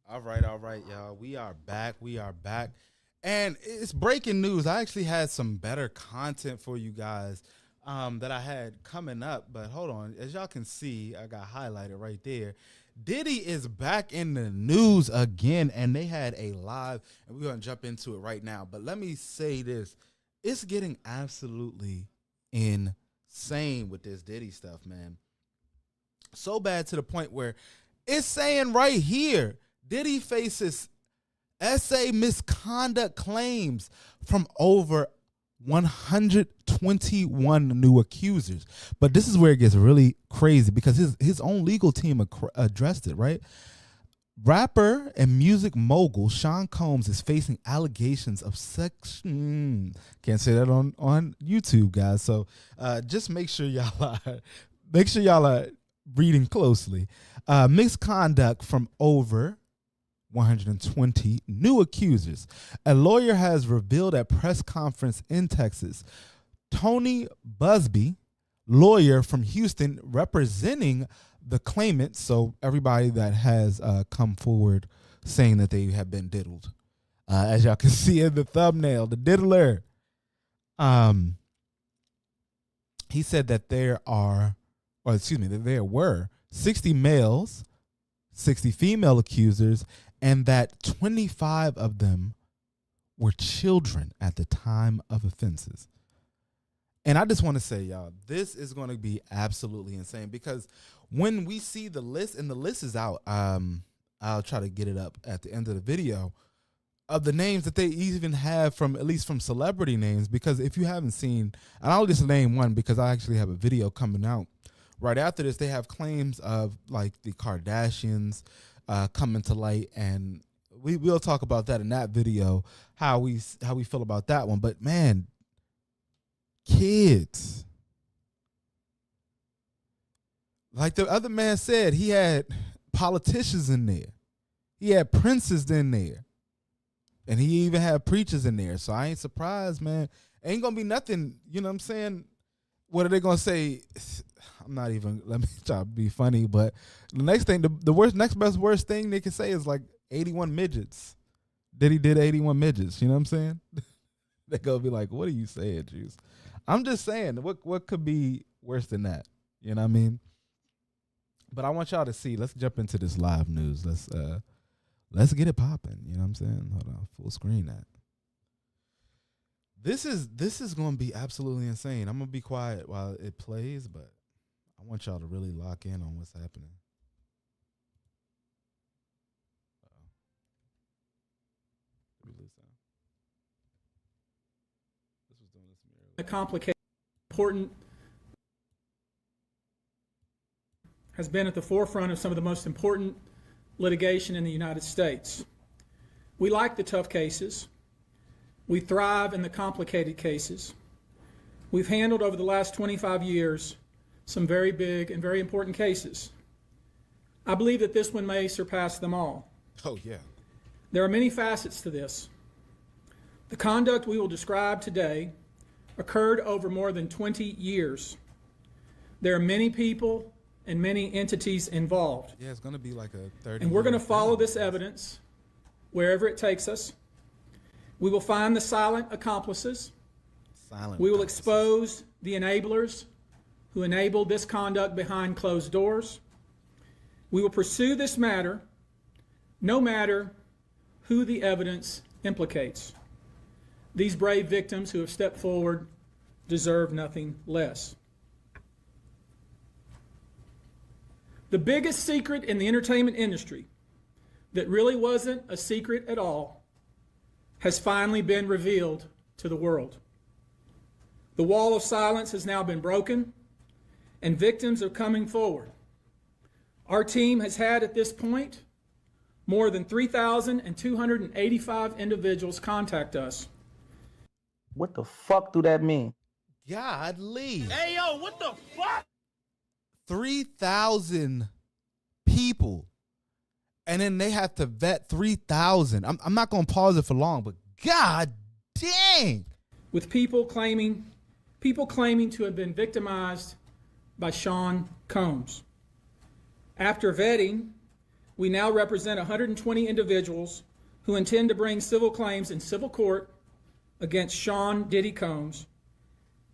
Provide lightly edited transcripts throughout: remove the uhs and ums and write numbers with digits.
All right, y'all. We are back. We are back. And it's breaking news. I actually had some better content for you guys that I had coming up. But hold on. As y'all can see, I got highlighted right there. Diddy is back in the news again, and they had a live, and we're going to jump into it right now. But let me say this. It's getting absolutely insane with this Diddy stuff, man. So bad to the point where it's saying right here, Diddy faces essay misconduct claims from over 121 new accusers. But this is where it gets really crazy because his own legal team addressed it, right? Rapper and music mogul Sean Combs is facing allegations of sex. Can't say that on YouTube, guys. So just make sure y'all are reading closely. Misconduct from over 120 new accusers. A lawyer has revealed at press conference in Texas. Tony Busby, lawyer from Houston representing the claimant, so everybody that has come forward saying that they have been diddled. As y'all can see in the thumbnail, the diddler. He said that there were 60 males, 60 female accusers, and that 25 of them were children at the time of offenses. And I just want to say, y'all, this is going to be absolutely insane because when we see the list, and the list is out, I'll try to get it up at the end of the video, of the names that they even have from, at least from celebrity names, because if you haven't seen, and I'll just name one because I actually have a video coming out right after this. They have claims of like the Kardashians coming to light, and we'll talk about that in that video, how we feel about that one. But man, kids, like the other man said, he had politicians in there, he had princes in there, and he even had preachers in there. So I ain't surprised, man. Ain't gonna be nothing, you know what I'm saying? What are they gonna say? I'm not even, let me try to be funny, but the next thing, the worst thing they can say is like 81 midgets. Diddy did 81 midgets, you know what I'm saying? They gonna be like, what are you saying, Juice? I'm just saying, what could be worse than that? You know what I mean? But I want y'all to see, let's jump into this live news. Let's get it popping, you know what I'm saying? Hold on, full screen that. This is gonna be absolutely insane. I'm gonna be quiet while it plays, but I want y'all to really lock in on what's happening. Did we lose sound? This was doing this to me earlier. A complicated, important, has been at the forefront of some of the most important litigation in the United States. We like the tough cases. We thrive in the complicated cases. We've handled over the last 25 years some very big and very important cases. I believe that this one may surpass them all. Oh, yeah. There are many facets to this. The conduct we will describe today occurred over more than 20 years. There are many people and many entities involved. Yeah, it's going to be like a 30. And we're going to follow this evidence wherever it takes us. We will find the silent accomplices. We will expose the enablers who enabled this conduct behind closed doors. We will pursue this matter no matter who the evidence implicates. These brave victims who have stepped forward deserve nothing less. The biggest secret in the entertainment industry that really wasn't a secret at all has finally been revealed to the world. The wall of silence has now been broken, and victims are coming forward. Our team has had at this point more than 3,285 individuals contact us. What the fuck do that mean? Godly. Hey, yo, what the fuck? 3,000 people. And then they have to vet 3,000. I'm not going to pause it for long, but God dang. With people claiming to have been victimized by Sean Combs. After vetting, we now represent 120 individuals who intend to bring civil claims in civil court against Sean Diddy Combs,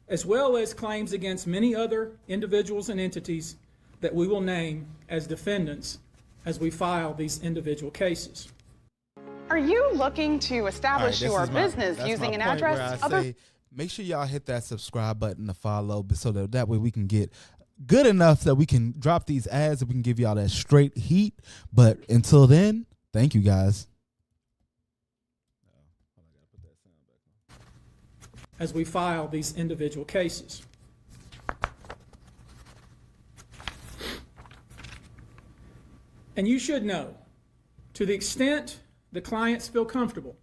as well as claims against many other individuals and entities that we will name as defendants as we file these individual cases. Are you looking to establish your business using an address? Make sure y'all hit that subscribe button to follow so that way we can get good enough that we can drop these ads and we can give y'all that straight heat. But until then, thank you guys. As we file these individual cases. And you should know, to the extent the clients feel comfortable,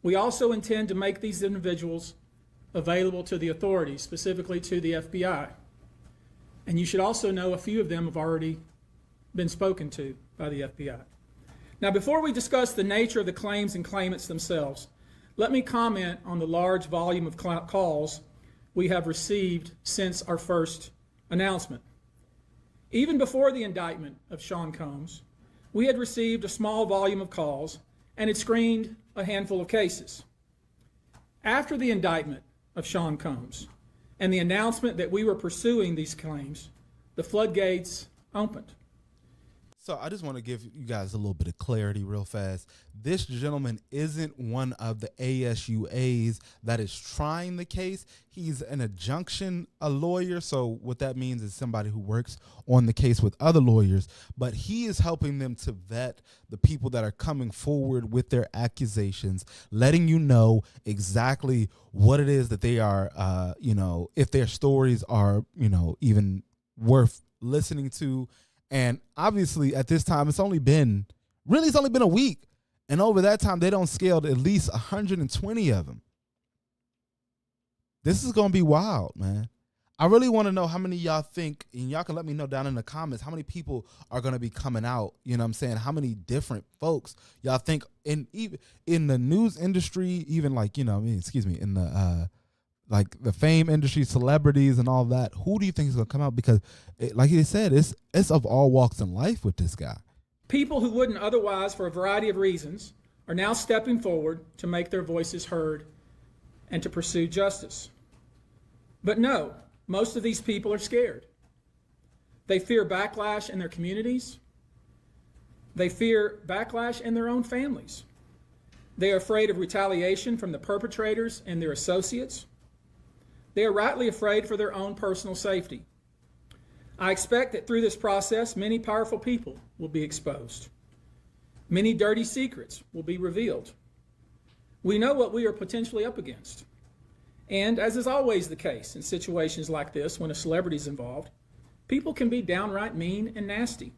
we also intend to make these individuals available to the authorities, specifically to the FBI. And you should also know a few of them have already been spoken to by the FBI. Now, before we discuss the nature of the claims and claimants themselves, let me comment on the large volume of calls we have received since our first announcement. Even before the indictment of Sean Combs, we had received a small volume of calls and had screened a handful of cases. After the indictment of Sean Combs and the announcement that we were pursuing these claims, the floodgates opened. So I just want to give you guys a little bit of clarity real fast. This gentleman isn't one of the ASUAs that is trying the case. He's an adjunction, a lawyer. So what that means is somebody who works on the case with other lawyers, but he is helping them to vet the people that are coming forward with their accusations, letting you know exactly what it is that they are, if their stories are, even worth listening to. And obviously at this time, it's only been a week. And over that time, they don't scaled at least 120 of them. This is going to be wild, man. I really want to know how many y'all think, and y'all can let me know down in the comments, how many people are going to be coming out. You know what I'm saying? How many different folks y'all think in the news industry, even in the, like the fame industry, celebrities and all that, who do you think is going to come out? Because like you said, it's of all walks in life with this guy. People who wouldn't otherwise, for a variety of reasons, are now stepping forward to make their voices heard and to pursue justice. But no, most of these people are scared. They fear backlash in their communities. They fear backlash in their own families. They are afraid of retaliation from the perpetrators and their associates. They are rightly afraid for their own personal safety. I expect that through this process, many powerful people will be exposed. Many dirty secrets will be revealed. We know what we are potentially up against. And as is always the case in situations like this, when a celebrity is involved, people can be downright mean and nasty.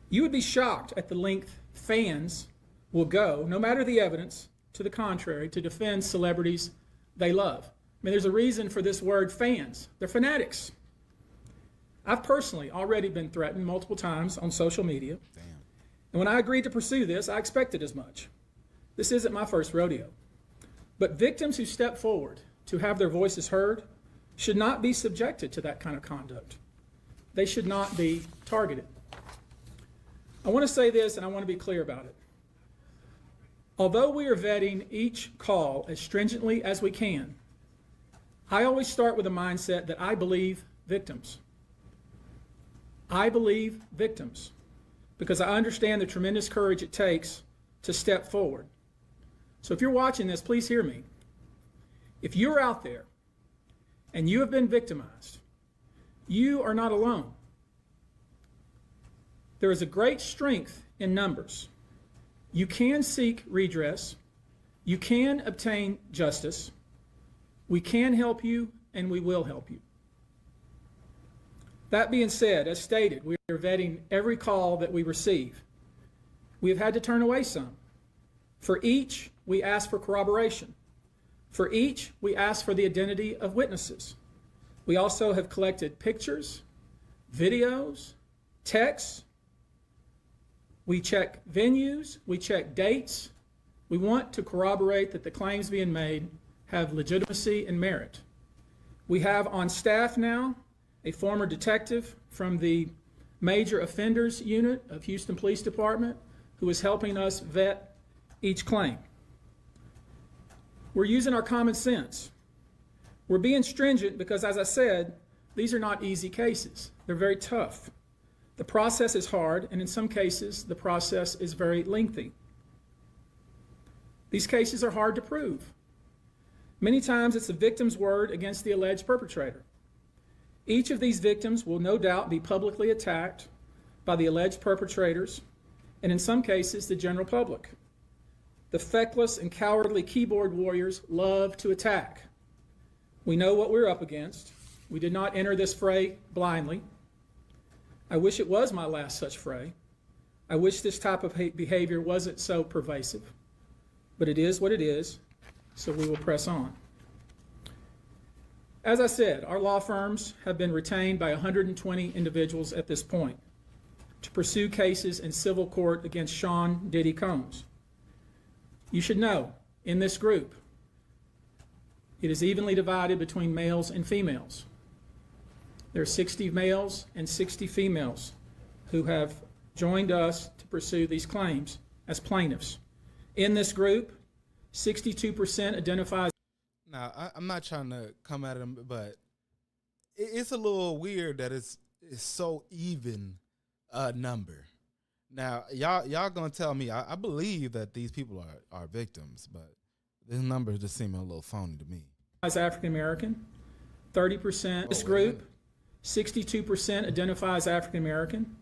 You would be shocked at the length fans will go, no matter the evidence to the contrary, to defend celebrities they love. I mean, there's a reason for this word fans. They're fanatics. I've personally already been threatened multiple times on social media. Damn. And when I agreed to pursue this, I expected as much. This isn't my first rodeo. But victims who step forward to have their voices heard should not be subjected to that kind of conduct. They should not be targeted. I want to say this, and I want to be clear about it. Although we are vetting each call as stringently as we can, I always start with a mindset that I believe victims. I believe victims because I understand the tremendous courage it takes to step forward. So if you're watching this, please hear me. If you're out there and you have been victimized, you are not alone. There is a great strength in numbers. You can seek redress. You can obtain justice. We can help you, and we will help you. That being said, as stated, we are vetting every call that we receive. We have had to turn away some. For each, we ask for corroboration. For each, we ask for the identity of witnesses. We also have collected pictures, videos, texts. We check venues, we check dates. We want to corroborate that the claims being made have legitimacy and merit. We have on staff now a former detective from the Major Offenders Unit of Houston Police Department, who is helping us vet each claim. We're using our common sense. We're being stringent because, as I said, these are not easy cases. They're very tough. The process is hard, and in some cases, the process is very lengthy. These cases are hard to prove. Many times, it's the victim's word against the alleged perpetrator. Each of these victims will no doubt be publicly attacked by the alleged perpetrators, and in some cases, the general public. The feckless and cowardly keyboard warriors love to attack. We know what we're up against. We did not enter this fray blindly. I wish it was my last such fray. I wish this type of behavior wasn't so pervasive, but it is what it is, so we will press on. As I said, our law firms have been retained by 120 individuals at this point to pursue cases in civil court against Sean Diddy Combs. You should know, in this group, it is evenly divided between males and females. There are 60 males and 60 females who have joined us to pursue these claims as plaintiffs. In this group, 62% identify. Now, I'm not trying to come at him, but it's a little weird that it's so even a number. Now, y'all gonna tell me, I believe that these people are victims, but this number just seems a little phony to me. As African American, 30%. This group, 62% identify as African American,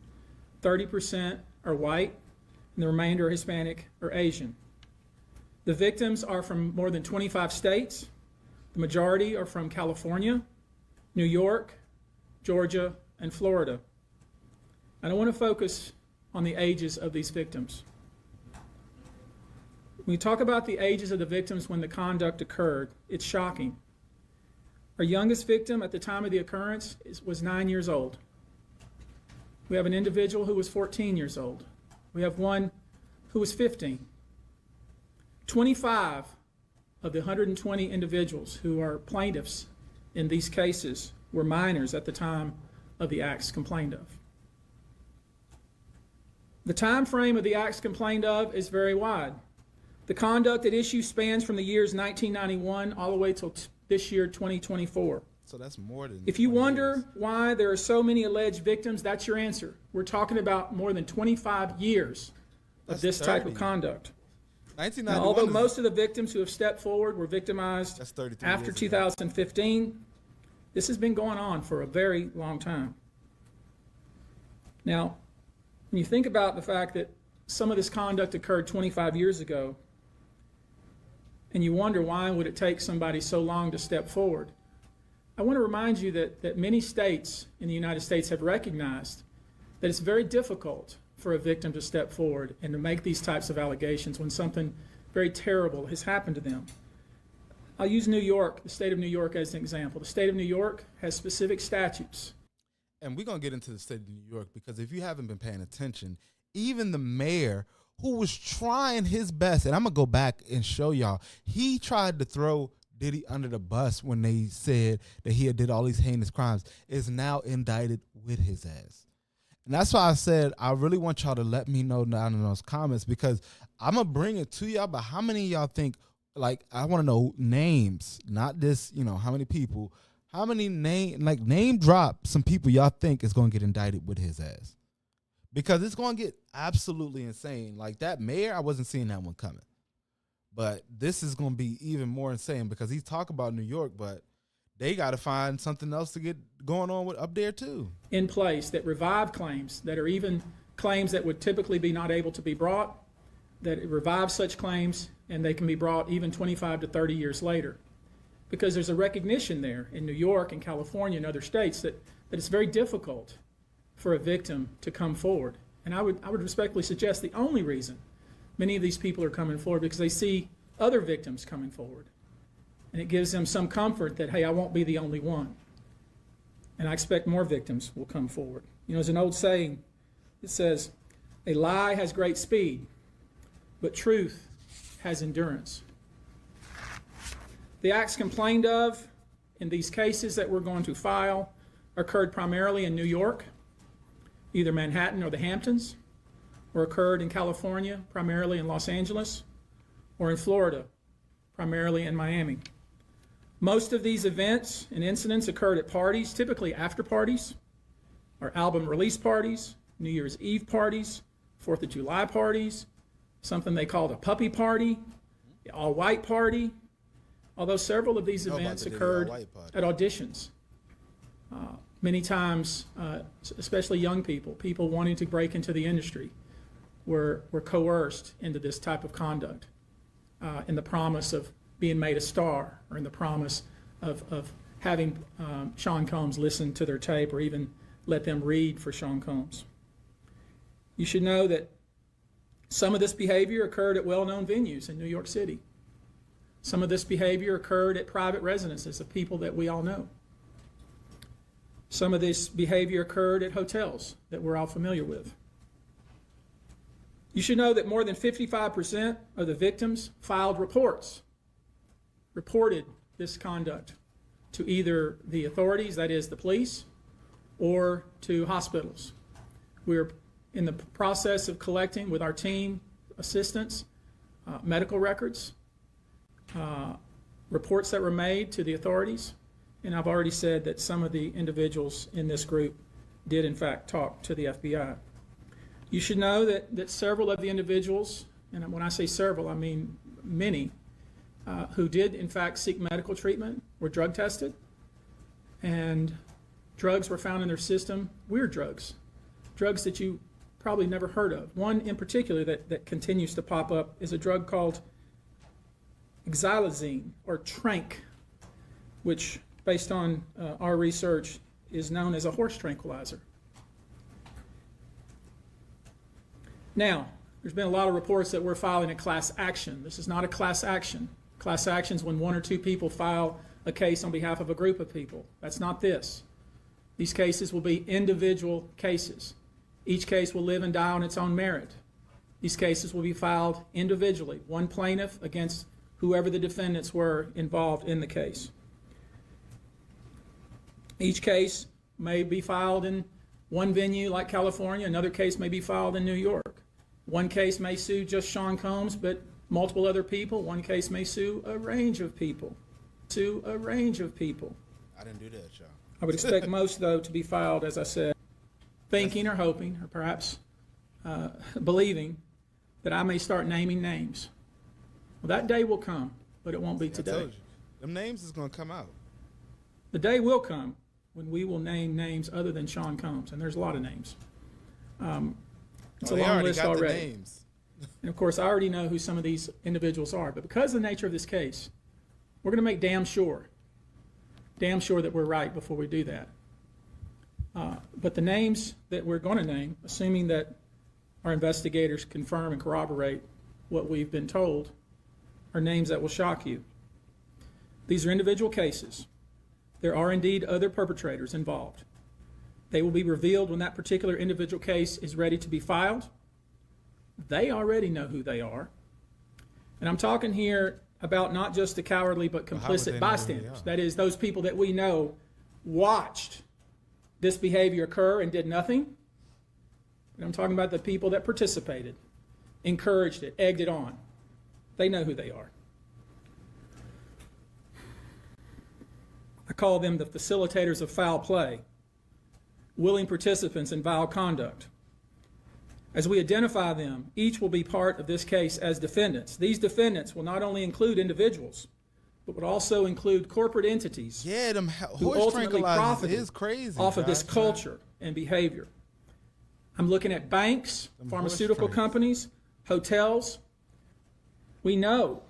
30% are white, and the remainder are Hispanic or Asian. The victims are from more than 25 states. The majority are from California, New York, Georgia, and Florida. I don't want to focus on the ages of these victims. When we talk about the ages of the victims when the conduct occurred, it's shocking. Our youngest victim at the time of the occurrence was 9 years old. We have an individual who was 14 years old. We have one who was 15. 25 of the 120 individuals who are plaintiffs in these cases were minors at the time of the acts complained of. The time frame of the acts complained of is very wide. The conduct at issue spans from the years 1991 all the way till this year, 2024. So that's more than. If you wonder why there are so many alleged victims, that's your answer. We're talking about more than 25 years of this type of conduct. Now, although most of the victims who have stepped forward were victimized after 2015, this has been going on for a very long time. Now, when you think about the fact that some of this conduct occurred 25 years ago, and you wonder why would it take somebody so long to step forward, I want to remind you that many states in the United States have recognized that it's very difficult for a victim to step forward and to make these types of allegations when something very terrible has happened to them. I'll use New York, the state of New York, as an example. The state of New York has specific statutes. And we're going to get into the state of New York because if you haven't been paying attention, even the mayor who was trying his best, and I'm going to go back and show y'all, he tried to throw Diddy under the bus when they said that he had did all these heinous crimes, is now indicted with his ass. And that's why I said I really want y'all to let me know down in those comments because I'm going to bring it to y'all, but how many of y'all think, like, I want to know names, not this, how many people, how many name drop some people y'all think is going to get indicted with his ass. Because it's going to get absolutely insane. Like that mayor, I wasn't seeing that one coming. But this is going to be even more insane because he's talking about New York, but they got to find something else to get going on with up there too. In place that revive claims that are even claims that would typically be not able to be brought, that it revives such claims and they can be brought even 25 to 30 years later. Because there's a recognition there in New York and California and other states that it's very difficult for a victim to come forward. And I would respectfully suggest the only reason many of these people are coming forward because they see other victims coming forward. And it gives them some comfort that, hey, I won't be the only one. And I expect more victims will come forward. There's an old saying that says, a lie has great speed, but truth has endurance. The acts complained of in these cases that we're going to file occurred primarily in New York. either Manhattan or the Hamptons, or occurred in California, primarily in Los Angeles, or in Florida, primarily in Miami. Most of these events and incidents occurred at parties, typically after parties, or album release parties, New Year's Eve parties, 4th of July parties, something they called a puppy party, the all-white party, although several of these events occurred at auditions. Many times, especially young people wanting to break into the industry, were coerced into this type of conduct in the promise of being made a star, or in the promise of having Sean Combs listen to their tape, or even let them read for Sean Combs. You should know that some of this behavior occurred at well-known venues in New York City. Some of this behavior occurred at private residences of people that we all know. Some of this behavior occurred at hotels that we're all familiar with. You should know that more than 55% of the victims filed reported this conduct to either the authorities, that is the police, or to hospitals. We're in the process of collecting with our team assistants medical records, reports that were made to the authorities, and I've already said that some of the individuals in this group did in fact talk to the FBI. You should know that several of the individuals, and when I say several, I mean many, who did in fact seek medical treatment were drug tested, and drugs were found in their system, weird drugs that you probably never heard of. One in particular that continues to pop up is a drug called xylazine, or trank, which based on our research is known as a horse tranquilizer. Now, there's been a lot of reports that we're filing a class action. This is not a class action. Class action is when one or two people file a case on behalf of a group of people. That's not this. These cases will be individual cases. Each case will live and die on its own merit. These cases will be filed individually, one plaintiff against whoever the defendants were involved in the case. Each case may be filed in one venue like California, another case may be filed in New York. One case may sue just Sean Combs, but multiple other people. One case may sue a range of people. I didn't do that, Sean. I would expect most, though, to be filed, as I said, thinking or hoping, or perhaps believing that I may start naming names. Well, that day will come, but it won't be today. I told you. Them names is going to come out. The day will come when we will name names other than Sean Combs, and there's a lot of names. It's a long list already. And of course, I already know who some of these individuals are, but because of the nature of this case, we're going to make damn sure that we're right before we do that. But the names that we're going to name, assuming that our investigators confirm and corroborate what we've been told, are names that will shock you. These are individual cases. There are indeed other perpetrators involved. They will be revealed when that particular individual case is ready to be filed. They already know who they are. And I'm talking here about not just the cowardly but complicit bystanders. That is, those people that we know watched this behavior occur and did nothing. But I'm talking about the people that participated, encouraged it, egged it on. They know who they are. I call them the facilitators of foul play, willing participants in vile conduct. As we identify them, each will be part of this case as defendants. These defendants will not only include individuals, but would also include corporate entities who ultimately profited off of this culture and behavior. I'm looking at banks, pharmaceutical companies, hotels. We know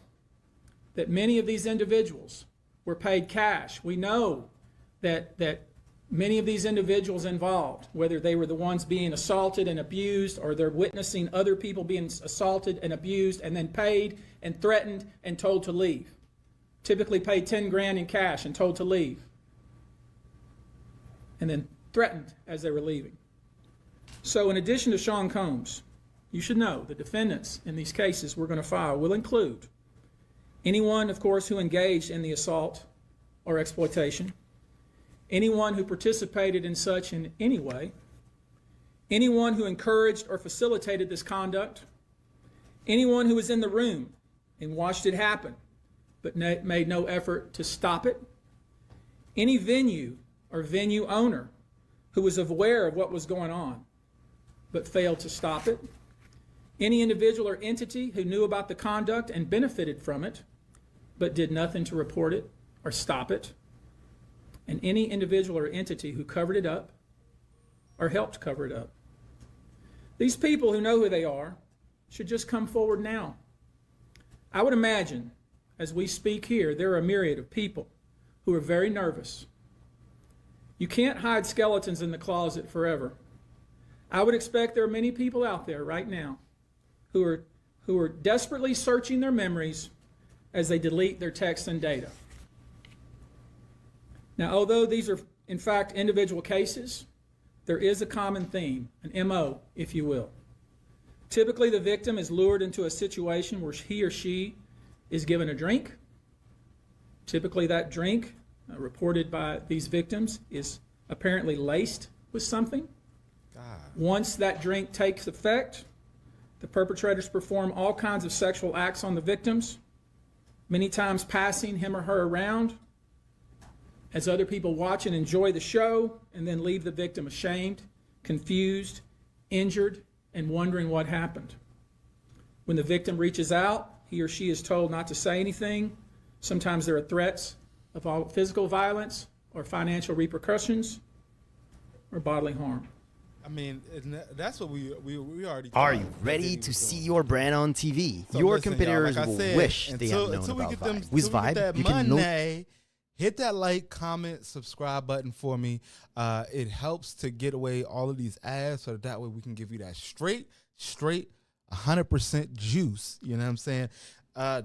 that many of these individuals were paid cash. We know that many of these individuals involved, whether they were the ones being assaulted and abused, or they're witnessing other people being assaulted and abused and then paid and threatened and told to leave. Typically paid 10 grand in cash and told to leave. And then threatened as they were leaving. So in addition to Sean Combs, you should know the defendants in these cases we're going to file will include anyone, of course, who engaged in the assault or exploitation, anyone who participated in such in any way, anyone who encouraged or facilitated this conduct, anyone who was in the room and watched it happen but made no effort to stop it, any venue or venue owner who was aware of what was going on but failed to stop it, any individual or entity who knew about the conduct and benefited from it but did nothing to report it or stop it, and any individual or entity who covered it up or helped cover it up. These people who know who they are should just come forward now. I would imagine, as we speak here, there are a myriad of people who are very nervous. You can't hide skeletons in the closet forever. I would expect there are many people out there right now who are desperately searching their memories as they delete their texts and data. Now, although these are in fact individual cases, there is a common theme, an MO, if you will. Typically, the victim is lured into a situation where he or she is given a drink. Typically, that drink, reported by these victims, is apparently laced with something. God. Once that drink takes effect, the perpetrators perform all kinds of sexual acts on the victims, many times passing him or her around as other people watch and enjoy the show, and then leave the victim ashamed, confused, injured, and wondering what happened. When the victim reaches out, he or she is told not to say anything. Sometimes there are threats of physical violence or financial repercussions or bodily harm. I mean, that's what we already. Are you ready to see your brand on TV? So your listen, competitors like I will said, wish they had known until about we get them, Vibe. With until we get Vibe, that you can know. money, hit that like, comment, subscribe button for me. It helps to get away all of these ads, so that way we can give you that straight, 100% juice. You know what I'm saying?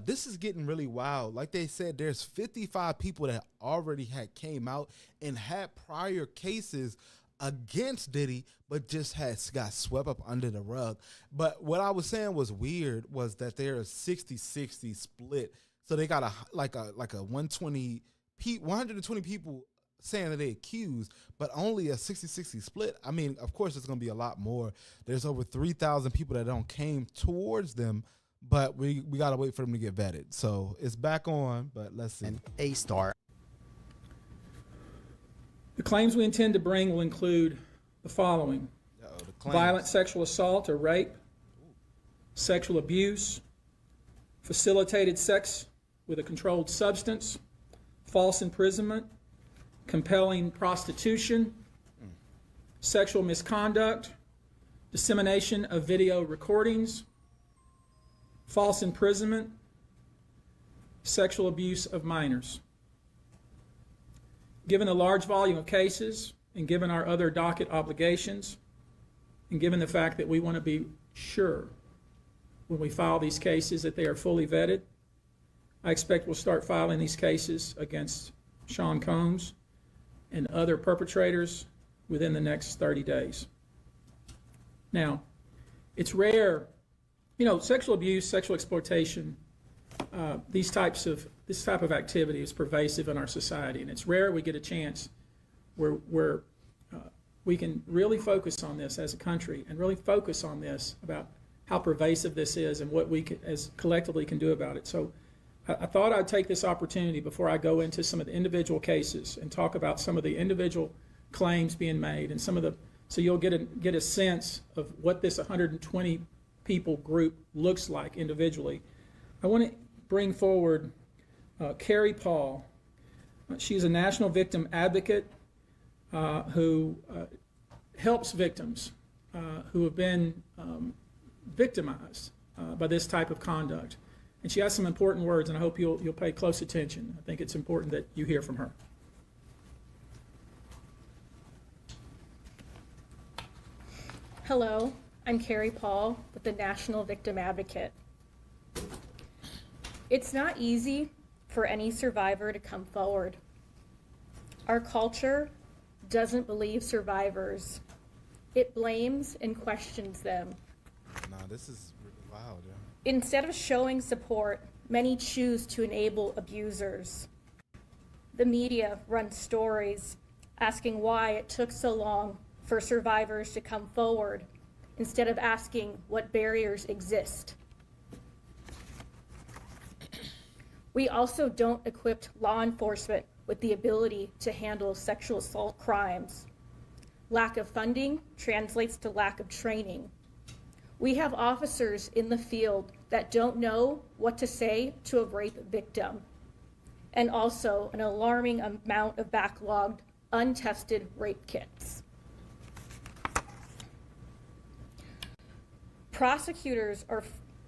This is getting really wild. Like they said, there's 55 people that already came out and had prior cases against Diddy, but just got swept up under the rug. But what I was saying was weird was that they're a 60-60 split. So they got a 120 people saying that they accused, but only a 60-60 split. I mean, of course, there's going to be a lot more. There's over 3,000 people that don't came towards them, but we got to wait for them to get vetted. So it's back on, but let's see. And A-star. The claims we intend to bring will include the following: violent sexual assault or rape, sexual abuse, facilitated sex with a controlled substance, false imprisonment, compelling prostitution, sexual misconduct, dissemination of video recordings, false imprisonment, sexual abuse of minors. Given the large volume of cases, and given our other docket obligations, and given the fact that we want to be sure when we file these cases that they are fully vetted, I expect we'll start filing these cases against Sean Combs and other perpetrators within the next 30 days. Now, it's rare, sexual abuse, sexual exploitation, this type of activity is pervasive in our society, and it's rare we get a chance where we can really focus on this as a country and really focus on this about how pervasive this is and what we as collectively can do about it. So I thought I'd take this opportunity before I go into some of the individual cases and talk about some of the individual claims being made and so you'll get a sense of what this 120 people group looks like individually. I want to bring forward Carrie Paul. She's a national victim advocate who helps victims who have been victimized by this type of conduct. And she has some important words, and I hope you'll pay close attention. I think it's important that you hear from her. Hello, I'm Carrie Paul with the National Victim Advocate. It's not easy for any survivor to come forward. Our culture doesn't believe survivors. It blames and questions them. Nah, this is really wild, yeah. Instead of showing support, many choose to enable abusers. The media runs stories asking why it took so long for survivors to come forward instead of asking what barriers exist. We also don't equip law enforcement with the ability to handle sexual assault crimes. Lack of funding translates to lack of training. We have officers in the field that don't know what to say to a rape victim, and also an alarming amount of backlogged, untested rape kits. Prosecutors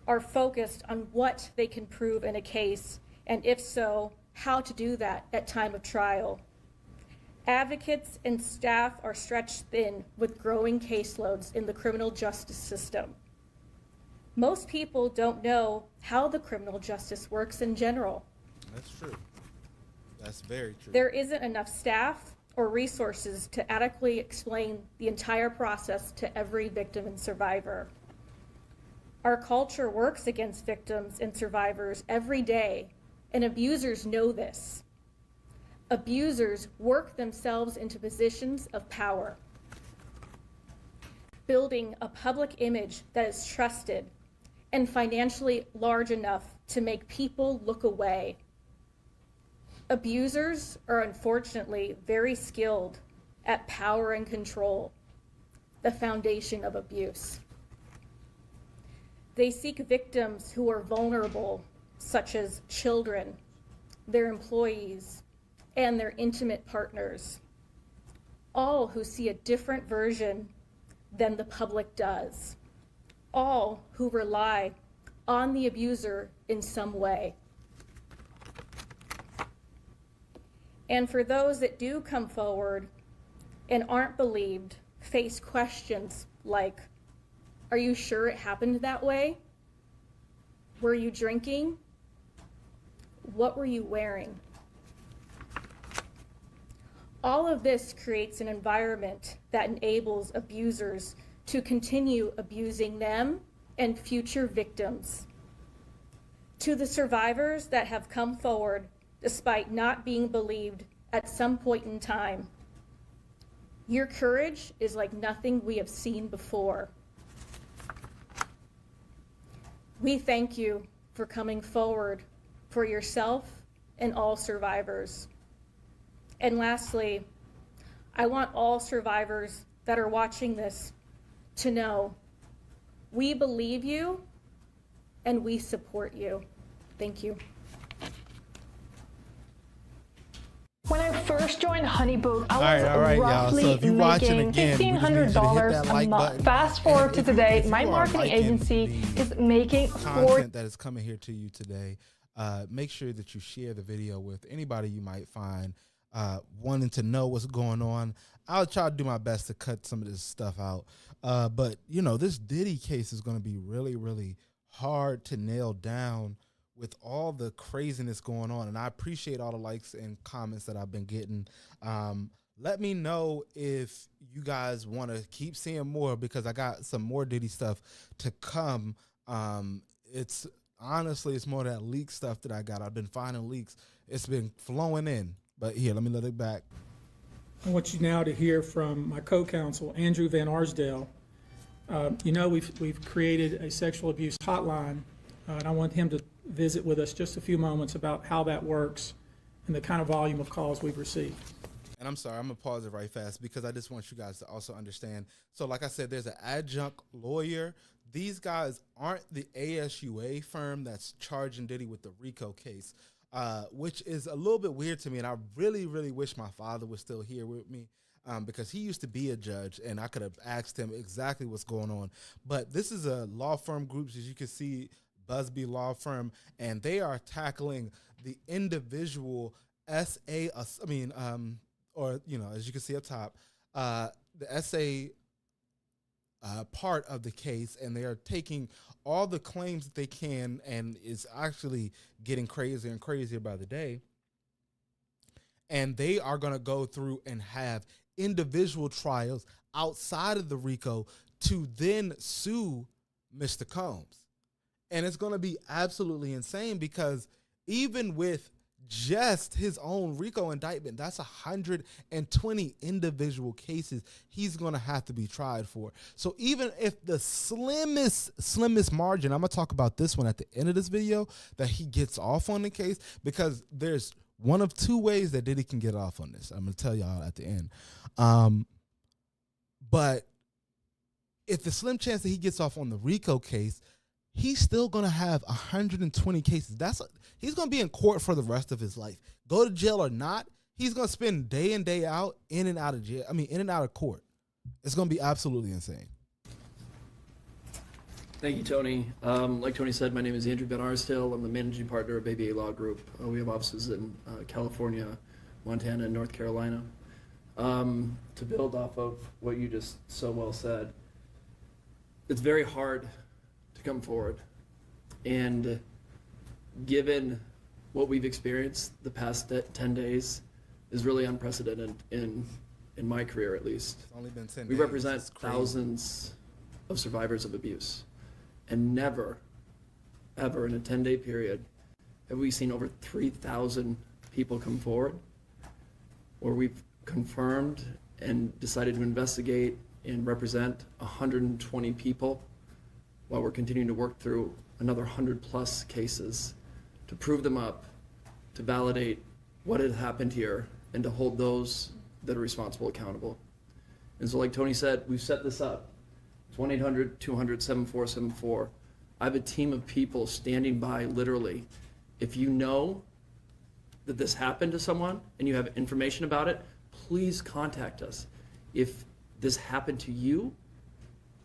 are focused on what they can prove in a case, and if so, how to do that at time of trial. Advocates and staff are stretched thin with growing caseloads in the criminal justice system. Most people don't know how the criminal justice works in general. That's true. That's very true. There isn't enough staff or resources to adequately explain the entire process to every victim and survivor. Our culture works against victims and survivors every day, and abusers know this. Abusers work themselves into positions of power, building a public image that is trusted and financially large enough to make people look away. Abusers are unfortunately very skilled at power and control, the foundation of abuse. They seek victims who are vulnerable, such as children, their employees, and their intimate partners, all who see a different version than the public does, all who rely on the abuser in some way. And for those that do come forward and aren't believed, face questions like, are you sure it happened that way? Were you drinking? What were you wearing? All of this creates an environment that enables abusers to continue abusing them and future victims. To the survivors that have come forward despite not being believed at some point in time, your courage is like nothing we have seen before. We thank you for coming forward for yourself and all survivors. And lastly, I want all survivors that are watching this to know we believe you and we support you. Thank you. When I first joined Honeybook, I was all right, roughly y'all. So if you're watching making again, we just need you to hit $1,500 that a like month. button. Fast forward to And if today, you my are marketing liking agency the is making content that is coming here to you today, make sure that you share the video with anybody you might find wanting to know what's going on. I'll try to do my best to cut some of this stuff out. But, you know, this Diddy case is going to be really, really hard to nail down with all the craziness going on. And I appreciate all the likes and comments that I've been getting. Let me know if you guys want to keep seeing more, because I got some more Diddy stuff to come. It's honestly, it's more that leak stuff that I got. I've been finding leaks. It's been flowing in. But here, let me let it back. I want you now to hear from my co-counsel, Andrew Van Arsdale. You know, we've created a sexual abuse hotline, and I want him to visit with us just a few moments about how that works and the kind of volume of calls we've received. And I'm sorry, I'm going to pause it right fast because I just want you guys to also understand. So like I said, there's an adjunct lawyer. These guys aren't the ASUA firm that's charging Diddy with the RICO case, which is a little bit weird to me. And I really, really wish my father was still here with me because he used to be a judge and I could have asked him exactly what's going on. But this is a law firm group, as you can see, Busby Law Firm, and they are tackling the individual or, you know, as you can see up top, the SA part of the case, and they are taking all the claims that they can, and it's actually getting crazier and crazier by the day. And they are going to go through and have individual trials outside of the RICO to then sue Mr. Combs. And it's going to be absolutely insane because even with just his own RICO indictment, that's 120 individual cases he's going to have to be tried for. So even if the slimmest margin, I'm going to talk about this one at the end of this video, that he gets off on the case, because there's one of two ways that Diddy can get off on this. I'm going to tell y'all at the end. But if the slim chance that he gets off on the RICO case, he's still going to have 120 cases. He's going to be in court for the rest of his life. Go to jail or not, he's going to spend day in, day out, in and out of jail. I mean, in and out of court. It's going to be absolutely insane. Thank you, Tony. Like Tony said, my name is Andrew Van Arsdale. I'm the managing partner of ABA Law Group. We have offices in California, Montana, and North Carolina. To build off of what you just so well said, it's very hard to come forward. And given what we've experienced the past 10 days is really unprecedented in my career, at least. It's only been 10 We days. represent thousands of survivors of abuse. And never, ever in a 10-day period have we seen over 3,000 people come forward, where we've confirmed and decided to investigate and represent 120 people, while we're continuing to work through another 100+ cases to prove them up, to validate what had happened here, and to hold those that are responsible accountable. And so, like Tony said, we've set this up. It's 1-800-200-7474. I have a team of people standing by, literally. If you know that this happened to someone and you have information about it, please contact us. If this happened to you,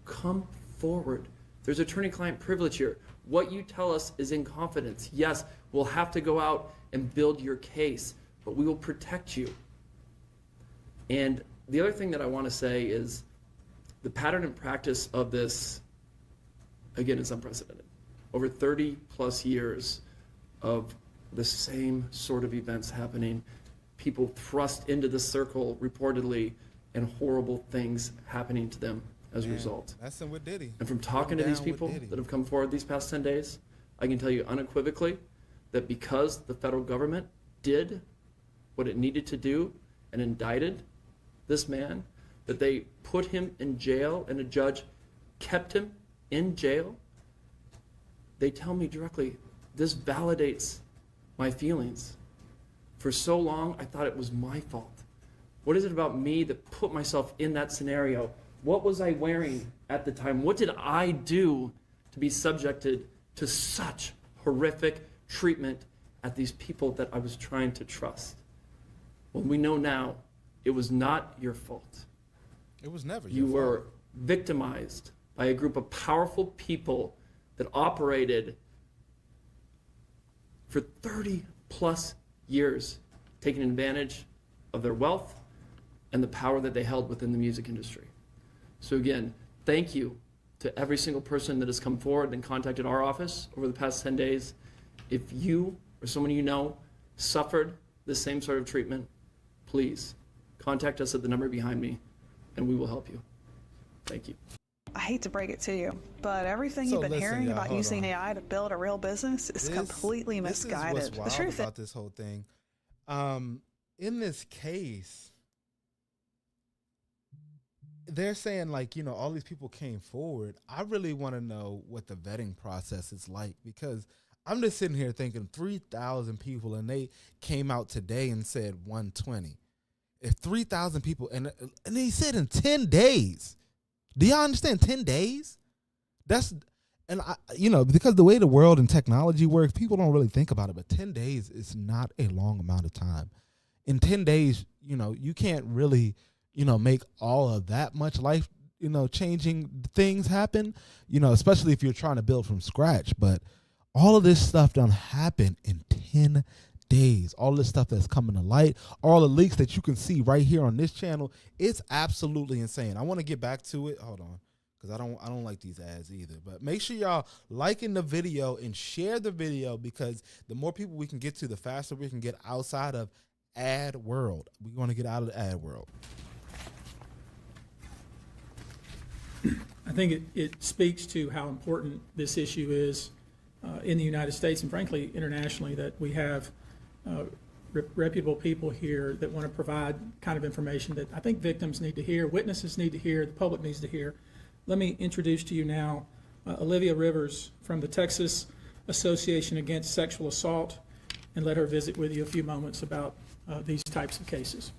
come forward. There's attorney-client privilege here. What you tell us is in confidence. Yes, we'll have to go out and build your case, but we will protect you. And the other thing that I want to say is the pattern and practice of this, again, is unprecedented. Over 30+ years of the same sort of events happening, people thrust into the circle reportedly, and horrible things happening to them as a result. That's with Diddy. And from talking to these people that have come forward these past 10 days, I can tell you unequivocally that because the federal government did what it needed to do and indicted this man, that they put him in jail and a judge kept him in jail, they tell me directly, this validates my feelings. For so long, I thought it was my fault. What is it about me that put myself in that scenario? What was I wearing at the time? What did I do to be subjected to such horrific treatment at these people that I was trying to trust? Well, we know now it was not your fault. It was never your You fault. were victimized by a group of powerful people that operated for 30+ years, taking advantage of their wealth and the power that they held within the music industry. So again, thank you to every single person that has come forward and contacted our office over the past 10 days. If you or someone you know suffered the same sort of treatment, please contact us at the number behind me and we will help you. Thank you. I hate to break it to you, but everything you've been hearing about using AI to build a real business is completely misguided. This is what's wild about this whole thing. In this case, they're saying, like, you know, all these people came forward. I really want to know what the vetting process is like, because I'm just sitting here thinking 3,000 people and they came out today and said 120. If 3,000 people, and he said in 10 days. Do y'all understand 10 days? And I, you know, because the way the world and technology works, people don't really think about it, but 10 days is not a long amount of time. In 10 days, you know, you can't really, you know, make all of that much life, you know, changing things happen, you know, especially if you're trying to build from scratch. But all of this stuff done happen in 10 days. All this stuff that's coming to light, all the leaks that you can see right here on this channel, it's absolutely insane. I want to get back to it. Hold on, because I don't like these ads either. But make sure y'all liking the video and share the video, because the more people we can get to, the faster we can get outside of ad world. We want to get out of the ad world. I think it speaks to how important this issue is in the United States and frankly internationally, that we have reputable people here that want to provide kind of information that I think victims need to hear, witnesses need to hear, the public needs to hear. Let me introduce to you now Olivia Rivers from the Texas Association Against Sexual Assault, and let her visit with you a few moments about these types of cases.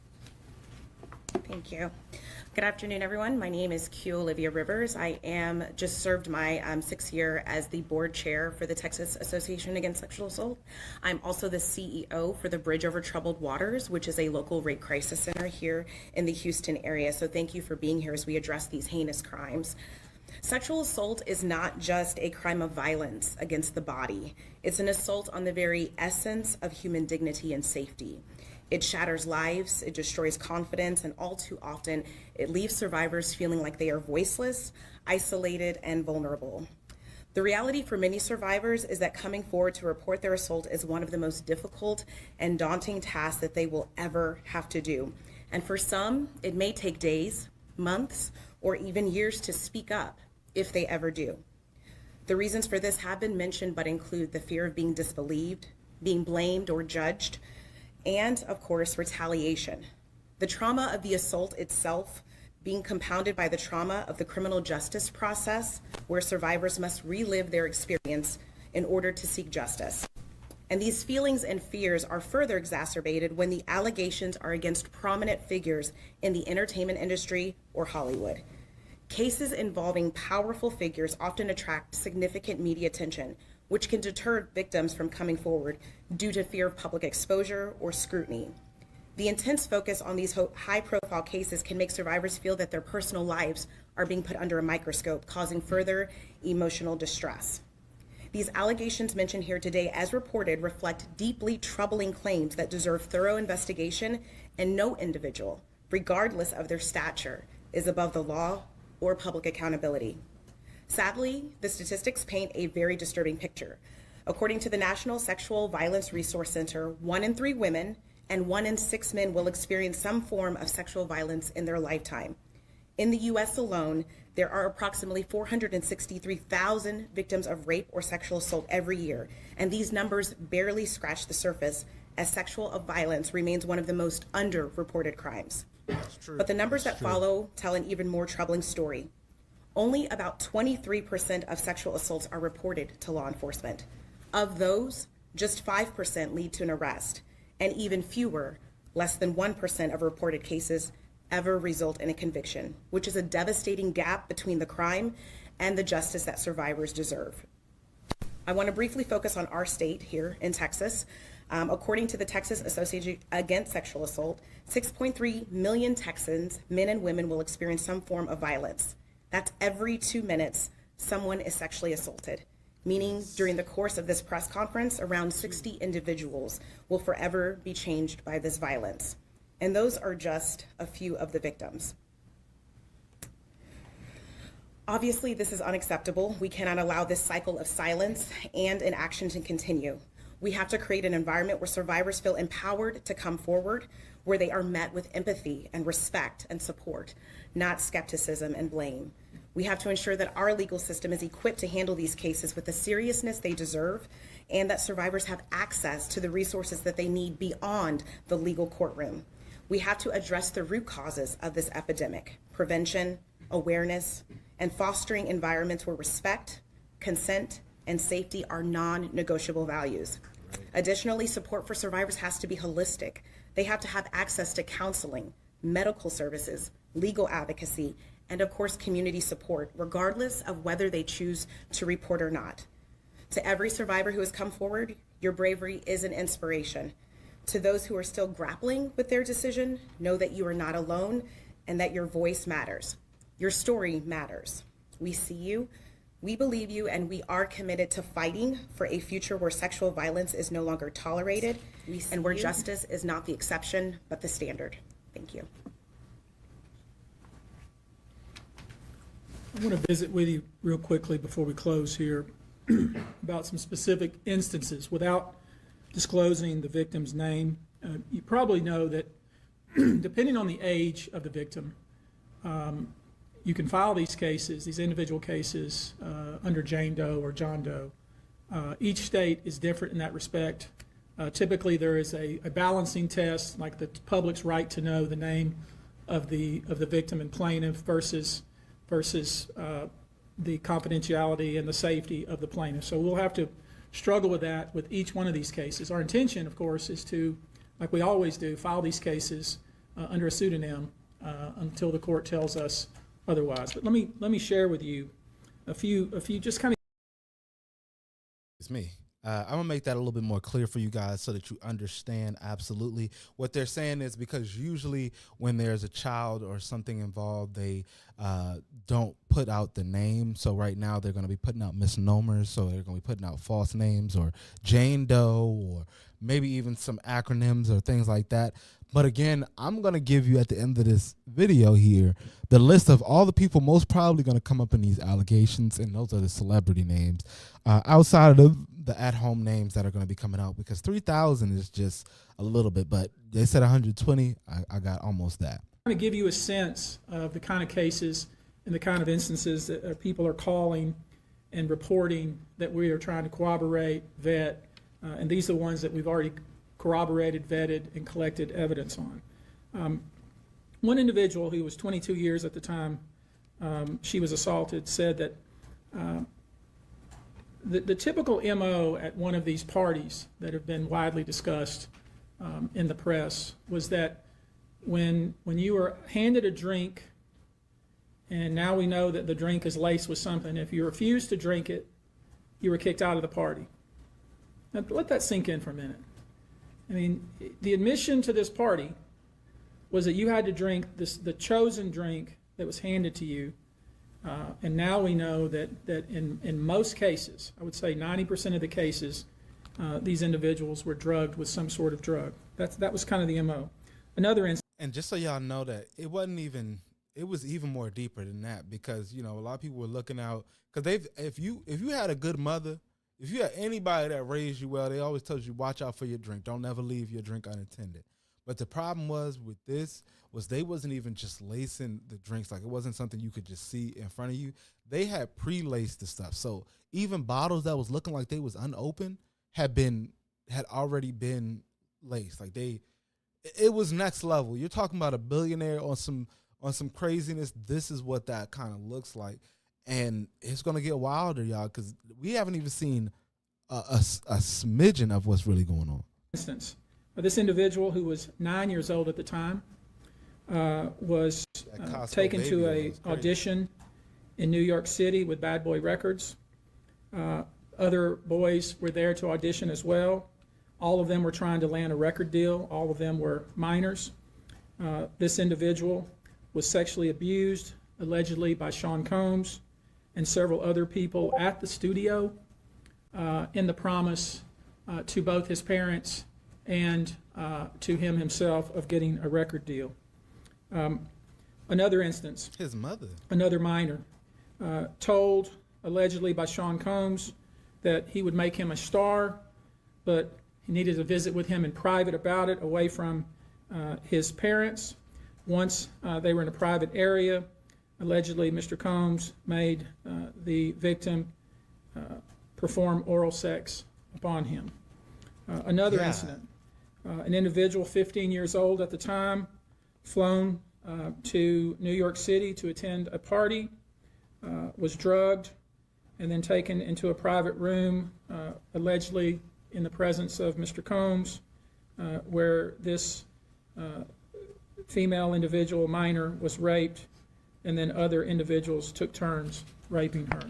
Thank you. Good afternoon, everyone. My name is Q Olivia Rivers. I am just served my 6th year as the board chair for the Texas Association Against Sexual Assault. I'm also the CEO for the Bridge Over Troubled Waters, which is a local rape crisis center here in the Houston area. So thank you for being here as we address these heinous crimes. Sexual assault is not just a crime of violence against the body. It's an assault on the very essence of human dignity and safety. It shatters lives, it destroys confidence, and all too often, it leaves survivors feeling like they are voiceless, isolated, and vulnerable. The reality for many survivors is that coming forward to report their assault is one of the most difficult and daunting tasks that they will ever have to do. And for some, it may take days, months, or even years to speak up, if they ever do. The reasons for this have been mentioned, but include the fear of being disbelieved, being blamed or judged, and of course, retaliation. The trauma of the assault itself being compounded by the trauma of the criminal justice process, where survivors must relive their experience in order to seek justice. And these feelings and fears are further exacerbated when the allegations are against prominent figures in the entertainment industry or Hollywood. Cases involving powerful figures often attract significant media attention, which can deter victims from coming forward due to fear of public exposure or scrutiny. The intense focus on these high-profile cases can make survivors feel that their personal lives are being put under a microscope, causing further emotional distress. These allegations mentioned here today, as reported, reflect deeply troubling claims that deserve thorough investigation, and no individual, regardless of their stature, is above the law or public accountability. Sadly, the statistics paint a very disturbing picture. According to the National Sexual Violence Resource Center, 1 in 3 women and 1 in 6 men will experience some form of sexual violence in their lifetime. In the U.S. alone, there are approximately 463,000 victims of rape or sexual assault every year, and these numbers barely scratch the surface, as sexual violence remains one of the most underreported crimes. That's true. But the numbers that follow tell an even more troubling story. Only about 23% of sexual assaults are reported to law enforcement. Of those, just 5% lead to an arrest, and even fewer, less than 1% of reported cases, ever result in a conviction, which is a devastating gap between the crime and the justice that survivors deserve. I want to briefly focus on our state here in Texas. According to the Texas Association Against Sexual Assault, 6.3 million Texans, men and women, will experience some form of violence. That's every 2 minutes someone is sexually assaulted, meaning during the course of this press conference, around 60 individuals will forever be changed by this violence. And those are just a few of the victims. Obviously, this is unacceptable. We cannot allow this cycle of silence and inaction to continue. We have to create an environment where survivors feel empowered to come forward, where they are met with empathy and respect and support, not skepticism and blame. We have to ensure that our legal system is equipped to handle these cases with the seriousness they deserve, and that survivors have access to the resources that they need beyond the legal courtroom. We have to address the root causes of this epidemic: prevention, awareness, and fostering environments where respect, consent, and safety are non-negotiable values. Additionally, support for survivors has to be holistic. They have to have access to counseling, medical services, legal advocacy, and of course, community support, regardless of whether they choose to report or not. To every survivor who has come forward, your bravery is an inspiration. To those who are still grappling with their decision, know that you are not alone and that your voice matters. Your story matters. We see you, we believe you, and we are committed to fighting for a future where sexual violence is no longer tolerated and where justice is not the exception, but the standard. Thank you. I want to visit with you real quickly before we close here about some specific instances without disclosing the victim's name. You probably know that depending on the age of the victim, you can file these cases, these individual cases, under Jane Doe or John Doe. Each state is different in that respect. Typically, there is a balancing test, like the public's right to know the name of the victim and plaintiff versus the confidentiality and the safety of the plaintiff. So we'll have to struggle with that with each one of these cases. Our intention, of course, is to, like we always do, file these cases under a pseudonym until the court tells us otherwise. But let me share with you a few just kind of. It's me. I'm gonna make that a little bit more clear for you guys so that you understand absolutely what they're saying is, because usually when there's a child or something involved, they don't put out the name. So right now they're going to be putting out misnomers. So they're going to be putting out false names or Jane Doe or maybe even some acronyms or things like that. But again, I'm going to give you at the end of this video here the list of all the people most probably going to come up in these allegations, and those are the celebrity names outside of the at-home names that are going to be coming out, because 3,000 is just a little bit, but they said 120. I got almost that. I'm going to give you a sense of the kind of cases and the kind of instances that people are calling and reporting that we are trying to corroborate, vet, and these are the ones that we've already corroborated, vetted, and collected evidence on. One individual who was 22 years at the time she was assaulted said that the typical MO at one of these parties that have been widely discussed in the press was that when you were handed a drink, and now we know that the drink is laced with something, if you refused to drink it, you were kicked out of the party. Now let that sink in for a minute. I mean, the admission to this party was that you had to drink the chosen drink that was handed to you, and now we know that in most cases, I would say 90% of the cases, these individuals were drugged with some sort of drug. That was kind of the MO. Another instance. And just so y'all know that it was even more deeper than that, because a lot of people were looking out, because if you had a good mother, if you had anybody that raised you well, they always told you watch out for your drink, don't never leave your drink unattended. But the problem was with this was they wasn't even just lacing the drinks, like it wasn't something you could just see in front of you. They had pre-laced the stuff, so even bottles that was looking like they was unopened had already been laced. Like it was next level. You're talking about a billionaire on some craziness. This is what that kind of looks like, and it's gonna get wilder, y'all, because we haven't even seen a smidgen of what's really going on. Instance, this individual who was 9 years old at the time was taken to an audition in New York City with Bad Boy Records. Other boys were there to audition as well. All of them were trying to land a record deal. All of them were minors. This individual was sexually abused, allegedly by Sean Combs and several other people at the studio in the promise to both his parents and to him himself of getting a record deal. Another instance. His mother. Another minor told, allegedly by Sean Combs, that he would make him a star, but he needed to visit with him in private about it, away from his parents. Once they were in a private area, allegedly Mr. Combs made the victim perform oral sex upon him. Another incident, an individual 15 years old at the time, flown to New York City to attend a party, was drugged, and then taken into a private room, allegedly in the presence of Mr. Combs, where this female individual, minor, was raped, and then other individuals took turns raping her.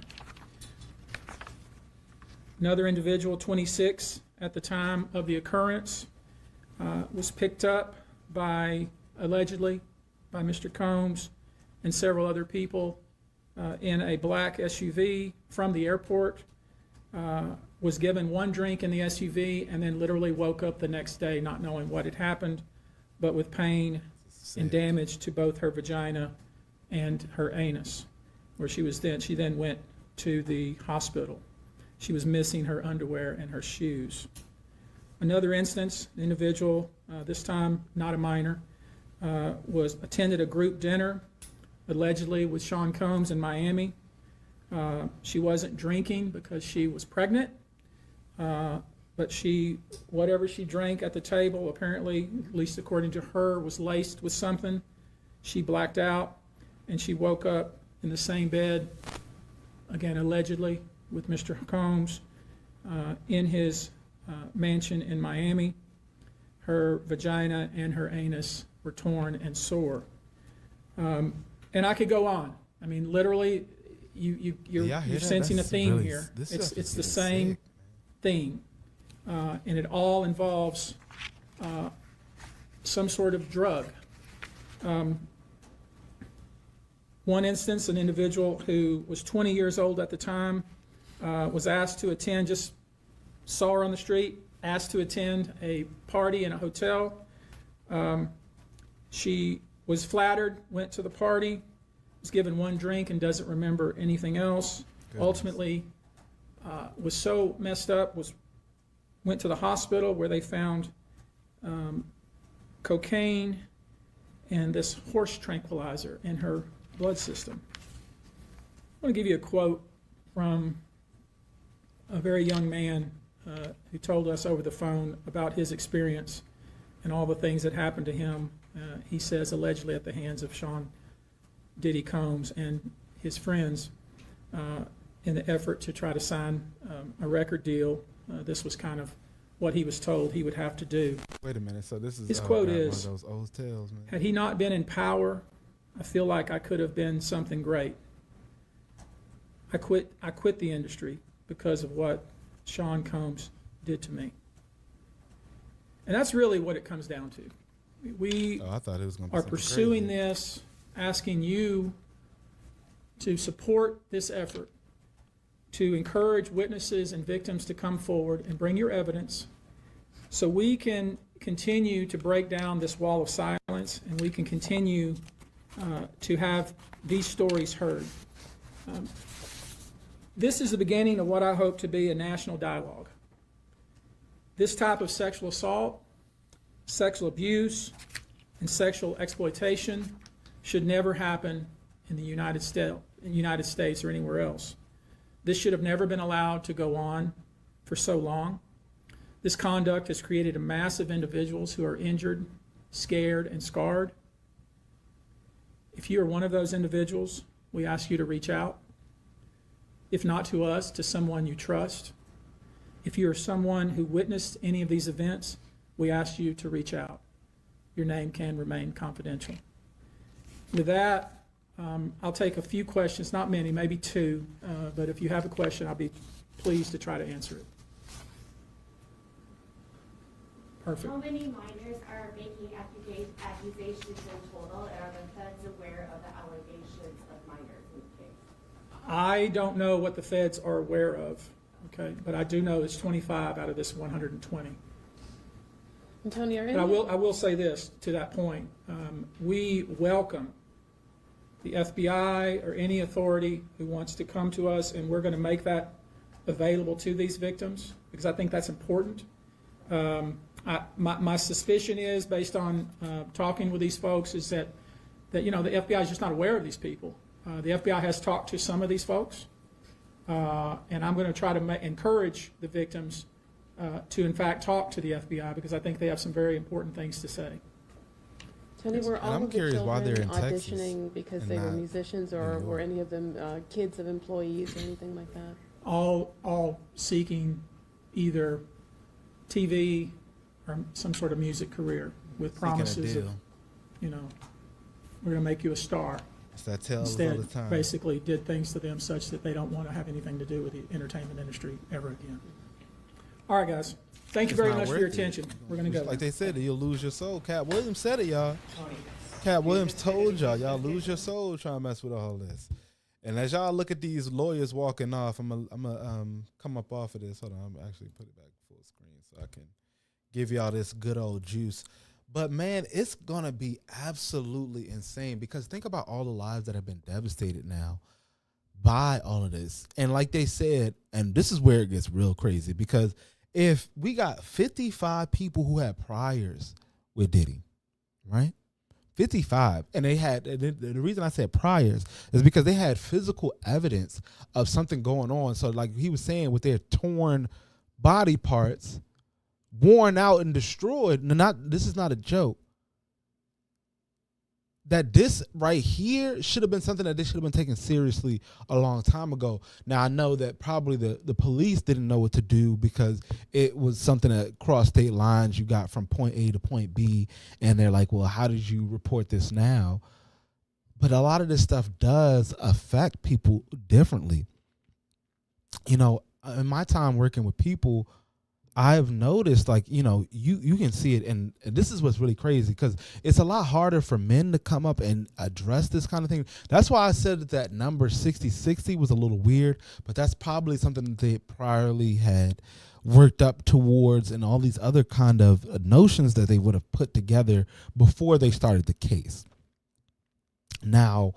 Another individual, 26 at the time of the occurrence, was picked up allegedly by Mr. Combs and several other people in a black SUV from the airport, was given one drink in the SUV, and then literally woke up the next day not knowing what had happened, but with pain and damage to both her vagina and her anus, where she then went to the hospital. She was missing her underwear and her shoes. Another instance, an individual, this time not a minor, attended a group dinner, allegedly with Sean Combs in Miami. She wasn't drinking because she was pregnant. but whatever she drank at the table, apparently, at least according to her, was laced with something. She blacked out, and she woke up in the same bed, again, allegedly, with Mr. Combs in his mansion in Miami. Her vagina and her anus were torn and sore. And I could go on. I mean, literally, you're sensing a theme here. It's the same theme. And it all involves some sort of drug. One instance, an individual who was 20 years old at the time was asked to attend, just saw her on the street, asked to attend a party in a hotel. She was flattered, went to the party, was given one drink and doesn't remember anything else. Goodness. Ultimately, was so messed up, went to the hospital where they found cocaine and this horse tranquilizer in her blood system. I want to give you a quote from a very young man who told us over the phone about his experience and all the things that happened to him, he says, allegedly at the hands of Sean Diddy Combs and his friends in the effort to try to sign a record deal. This was kind of what he was told he would have to do. Wait a minute, so this is his quote one is, of those old tales, man. "Had he not been in power, I feel like I could have been something great. I quit the industry because of what Sean Combs did to me." And that's really what it comes down to. We I thought it was gonna be are pursuing crazy. this, asking you to support this effort, to encourage witnesses and victims to come forward and bring your evidence so we can continue to break down this wall of silence and we can continue to have these stories heard. This is the beginning of what I hope to be a national dialogue. This type of sexual assault, sexual abuse, and sexual exploitation should never happen in the United States or anywhere else. This should have never been allowed to go on for so long. This conduct has created a mass of individuals who are injured, scared, and scarred. If you are one of those individuals, we ask you to reach out. If not to us, to someone you trust. If you are someone who witnessed any of these events, we ask you to reach out. Your name can remain confidential. With that, I'll take a few questions, not many, maybe two, but if you have a question, I'll be pleased to try to answer it. Perfect. How many minors are making accusations in total, and are the feds aware of the allegations of minors in the case? I don't know what the feds are aware of, okay, but I do know it's 25 out of this 120. Antonio, but I will say this to that point. We welcome the FBI or any authority who wants to come to us, and we're going to make that available to these victims because I think that's important. My suspicion is, based on talking with these folks, is that the FBI is just not aware of these people. The FBI has talked to some of these folks, and I'm going to try to encourage the victims to, in fact, talk to the FBI because I think they have some very important things to say. Tony, were all of the children auditioning because they were musicians, or were any of them kids of employees or anything like that? All seeking either TV or some sort of music career with promises of, we're going to make you a star. It's that tale Instead, all the time. basically did things to them such that they don't want to have anything to do with the entertainment industry ever again. All right, guys. Thank you very much for your attention. We're going to go. Like they said, you'll lose your soul. Cat Williams said it, y'all. Cat Williams told y'all lose your soul trying to mess with all this. And as y'all look at these lawyers walking off, I'm gonna come up off of this. Hold on, I'm actually put it back full screen so I can give y'all this good old juice. But man, it's gonna be absolutely insane because think about all the lives that have been devastated now by all of this. And like they said, and this is where it gets real crazy, because if we got 55 people who had priors with Diddy, right? 55, and they had, the reason I said priors is because they had physical evidence of something going on. So like he was saying, with their torn body parts, worn out and destroyed. This is not a joke. That this right here should have been something that they should have been taken seriously a long time ago. Now, I know that probably the police didn't know what to do because it was something that crossed state lines. You got from point A to point B, and they're like, well, how did you report this now? But a lot of this stuff does affect people differently. You know, in my time working with people, I've noticed, like, you know, you can see it, and this is what's really crazy, because it's a lot harder for men to come up and address this kind of thing. That's why I said that number 6060 was a little weird, but that's probably something that they priorly had worked up towards, and all these other kind of notions that they would have put together before they started the case. Now,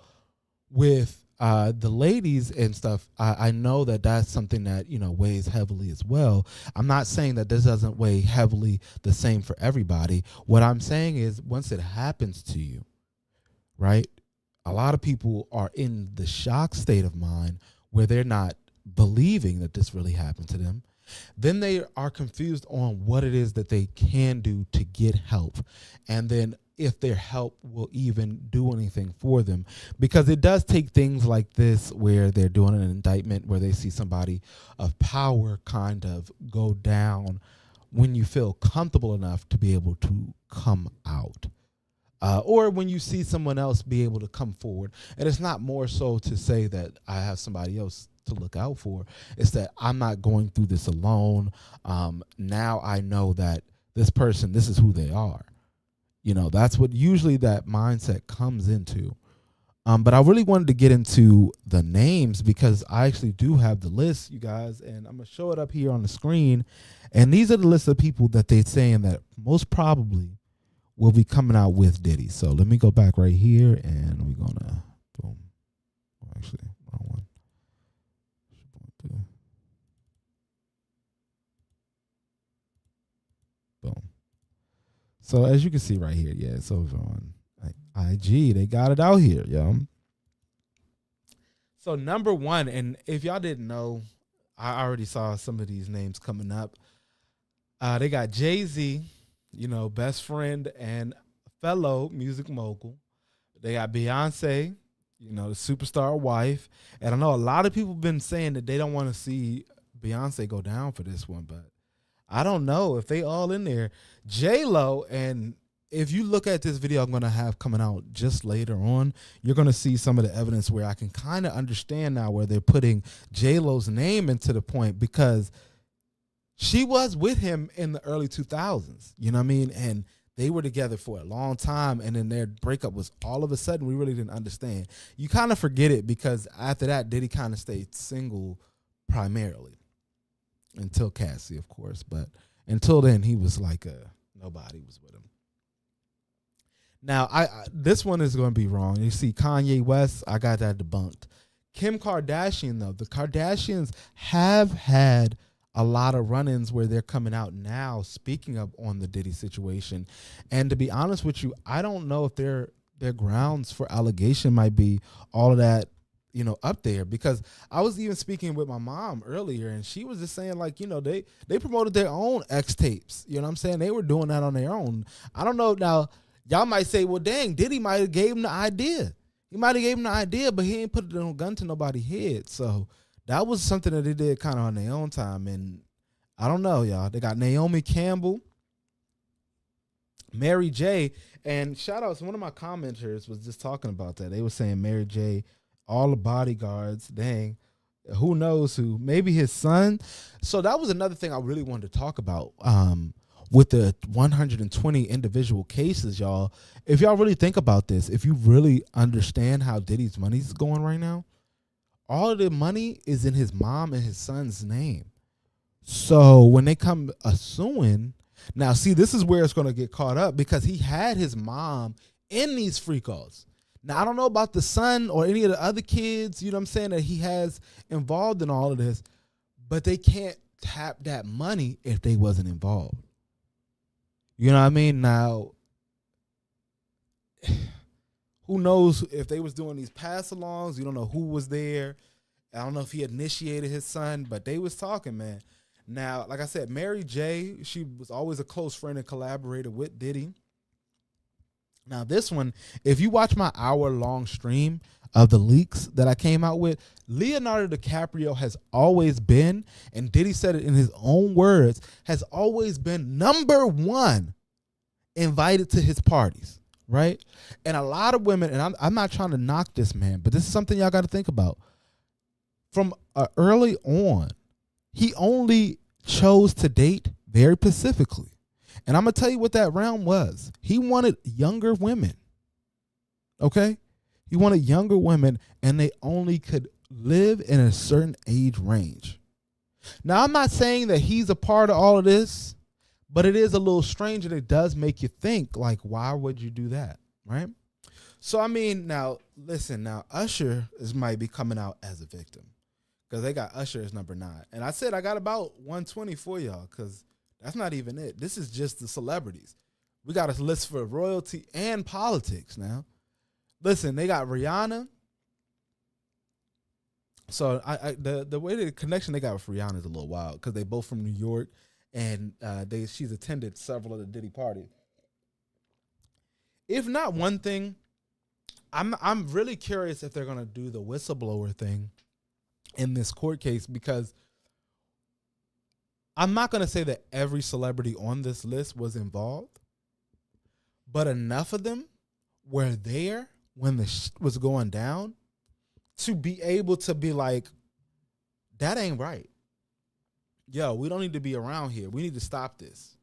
with the ladies and stuff, I know that that's something that, you know, weighs heavily as well. I'm not saying that this doesn't weigh heavily the same for everybody. What I'm saying is, once it happens to you, right, a lot of people are in the shock state of mind where they're not believing that this really happened to them. Then they are confused on what it is that they can do to get help. And then if their help will even do anything for them, because it does take things like this where they're doing an indictment where they see somebody of power kind of go down when you feel comfortable enough to be able to come out. Or when you see someone else be able to come forward. And it's not more so to say that I have somebody else to look out for. It's that I'm not going through this alone. Now I know that this person, this is who they are. You know, that's what usually that mindset comes into. But I really wanted to get into the names because I actually do have the list, you guys, and I'm going to show it up here on the screen. And these are the list of people that they're saying that most probably will be coming out with Diddy. So let me go back right here, and we're going to, boom. Oh, actually, wrong one. Boom. So as you can see right here, yeah, it's over on IG. They got it out here, yo. So number one, and if y'all didn't know, I already saw some of these names coming up. They got Jay-Z, you know, best friend and fellow music mogul. They got Beyonce, you know, the superstar wife. And I know a lot of people have been saying that they don't want to see Beyonce go down for this one, but I don't know if they all in there. J-Lo, and if you look at this video I'm going to have coming out just later on, you're going to see some of the evidence where I can kind of understand now where they're putting J-Lo's name into the point, because she was with him in the early 2000s, you know what I mean? And they were together for a long time, and then their breakup was all of a sudden, we really didn't understand. You kind of forget it because after that, Diddy kind of stayed single primarily. Until Cassie, of course, but until then, he was like nobody was with him. Now, this one is going to be wrong. You see, Kanye West, I got that debunked. Kim Kardashian, though, the Kardashians have had a lot of run-ins where they're coming out now, speaking up on the Diddy situation. And to be honest with you, I don't know if their grounds for allegation might be all of that, you know, up there, because I was even speaking with my mom earlier, and she was just saying, like, you know, they promoted their own X tapes. You know what I'm saying? They were doing that on their own. I don't know. Now, y'all might say, well, dang, Diddy might have gave him the idea. He might have gave him the idea, but he ain't put no gun to nobody's head. So that was something that they did kind of on their own time. And I don't know, y'all. They got Naomi Campbell, Mary J. And shout out to one of my commenters was just talking about that. They were saying Mary J., all the bodyguards, dang, who knows who, maybe his son. So that was another thing I really wanted to talk about with the 120 individual cases, y'all. If y'all really think about this, if you really understand how Diddy's money's going right now, all of the money is in his mom and his son's name. So when they come suing, now see, this is where it's going to get caught up, because he had his mom in these free calls. Now, I don't know about the son or any of the other kids, you know what I'm saying, that he has involved in all of this, but they can't tap that money if they wasn't involved. You know what I mean? Now, who knows if they was doing these pass-alongs? You don't know who was there. I don't know if he initiated his son, but they was talking, man. Now, like I said, Mary J., she was always a close friend and collaborator with Diddy. Now, this one, if you watch my hour-long stream of the leaks that I came out with, Leonardo DiCaprio has always been, and Diddy said it in his own words, has always been number one invited to his parties, right? And a lot of women, and I'm not trying to knock this man, but this is something y'all got to think about. From early on, he only chose to date very specifically. And I'm going to tell you what that realm was. He wanted younger women. Okay? He wanted younger women, and they only could live in a certain age range. Now, I'm not saying that he's a part of all of this, but it is a little strange, and it does make you think, like, why would you do that, right? So, I mean, now, listen, now, Usher might be coming out as a victim because they got Usher as number 9. And I said I got about 120 for y'all because that's not even it. This is just the celebrities. We got a list for royalty and politics now. Listen, they got Rihanna. So the way the connection they got with Rihanna is a little wild because they both from New York, and she's attended several of the Diddy parties. If not one thing, I'm really curious if they're gonna do the whistleblower thing in this court case, because I'm not going to say that every celebrity on this list was involved, but enough of them were there when the shit was going down to be able to be like, that ain't right. Yo, we don't need to be around here. We need to stop this.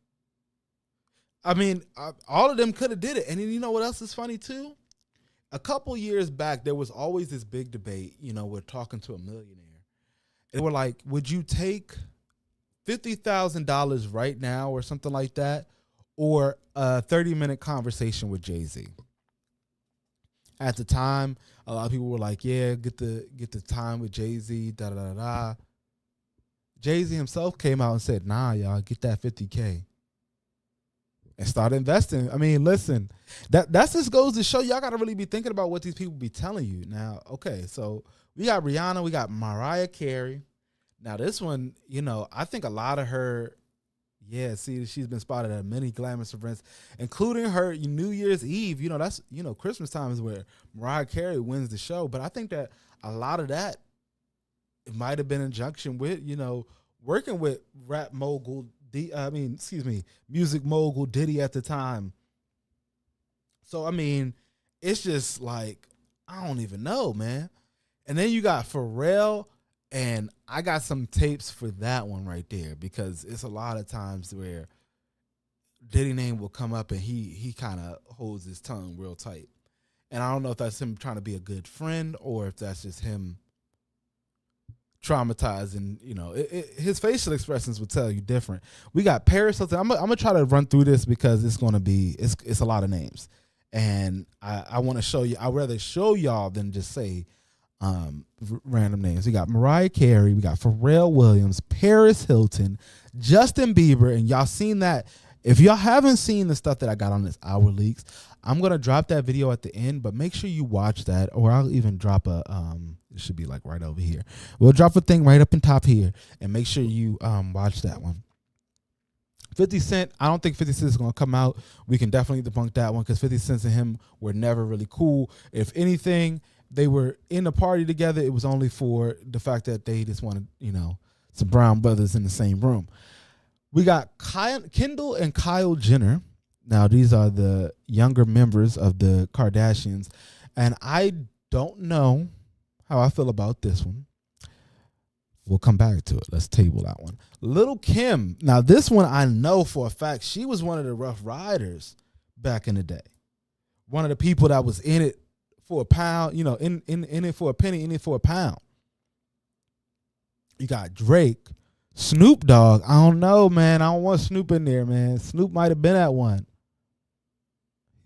I mean, all of them could have did it. And you know what else is funny too? A couple years back, there was always this big debate, we're talking to a millionaire. And we're like, would you take $50,000 right now or something like that, or a 30-minute conversation with Jay-Z? At the time, a lot of people were like, yeah, get the time with Jay-Z, da-da-da-da. Jay-Z himself came out and said, nah, y'all, get that $50K and start investing. I mean, listen, that just goes to show y'all got to really be thinking about what these people be telling you. Now, okay, so we got Rihanna, we got Mariah Carey. Now, this one, I think a lot of her, she's been spotted at many glamorous events, including her New Year's Eve. That's, Christmas time is where Mariah Carey wins the show. But I think that a lot of that, it might have been in conjunction with, working with music mogul Diddy at the time. So, I mean, it's just like, I don't even know, man. And then you got Pharrell. And I got some tapes for that one right there, because it's a lot of times where Diddy name will come up and he kind of holds his tongue real tight. And I don't know if that's him trying to be a good friend or if that's just him traumatized. And, his facial expressions would tell you different. We got Paris Hilton. I'm going to try to run through this because it's going to be, it's a lot of names. And I want to show you, I'd rather show y'all than just say, random names. We got Mariah Carey, we got Pharrell Williams, Paris Hilton, Justin Bieber, and y'all seen that. If y'all haven't seen the stuff that I got on this Hour Leaks, I'm gonna drop that video at the end, but make sure you watch that, or I'll even drop a it should be like right over here. We'll drop a thing right up in top here, and make sure you watch that one. 50 Cent, I don't think 50 Cent is going to come out. We can definitely debunk that one because 50 Cent and him were never really cool. If anything, they were in a party together. It was only for the fact that they just wanted, some brown brothers in the same room. We got Kendall and Kyle Jenner. Now, these are the younger members of the Kardashians. And I don't know how I feel about this one. We'll come back to it. Let's table that one. Lil' Kim. Now, this one I know for a fact. She was one of the Rough Riders back in the day. One of the people that was in it for a pound, in it for a penny, in it for a pound. You got Drake, Snoop Dogg. I don't know, man. I don't want Snoop in there, man. Snoop might have been at one.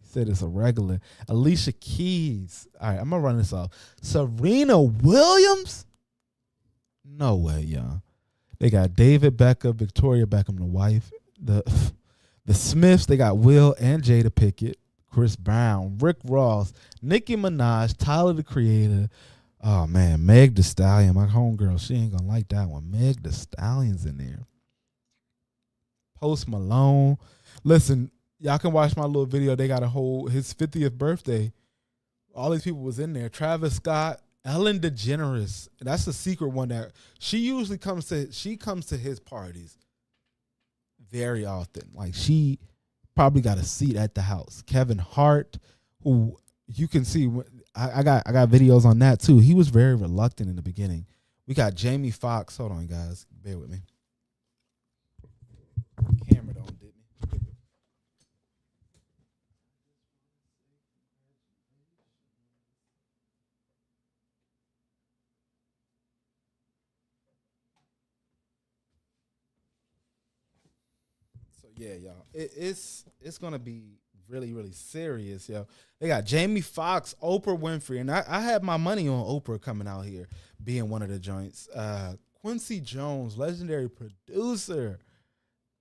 He said it's a regular. Alicia Keys. All right, I'm going to run this off. Serena Williams? No way, y'all. They got David Beckham, Victoria Beckham, the wife. The Smiths, they got Will and Jada Pinkett, Chris Brown, Rick Ross, Nicki Minaj, Tyler the Creator. Oh, man, Meg Thee Stallion, my homegirl, she ain't going to like that one. Meg Thee Stallion's in there. Post Malone. Listen, y'all can watch my little video. They got a whole his 50th birthday. All these people was in there. Travis Scott, Ellen DeGeneres. That's a secret one that she usually comes to his parties very often. Like she probably got a seat at the house. Kevin Hart, who you can see, I got videos on that too. He was very reluctant in the beginning. We got Jamie Foxx. Hold on, guys. Bear with me. Camera don't did me. So yeah, y'all, it's gonna be really, really serious, yo. They got Jamie Foxx, Oprah Winfrey, and I had my money on Oprah coming out here, being one of the joints. Quincy Jones, legendary producer.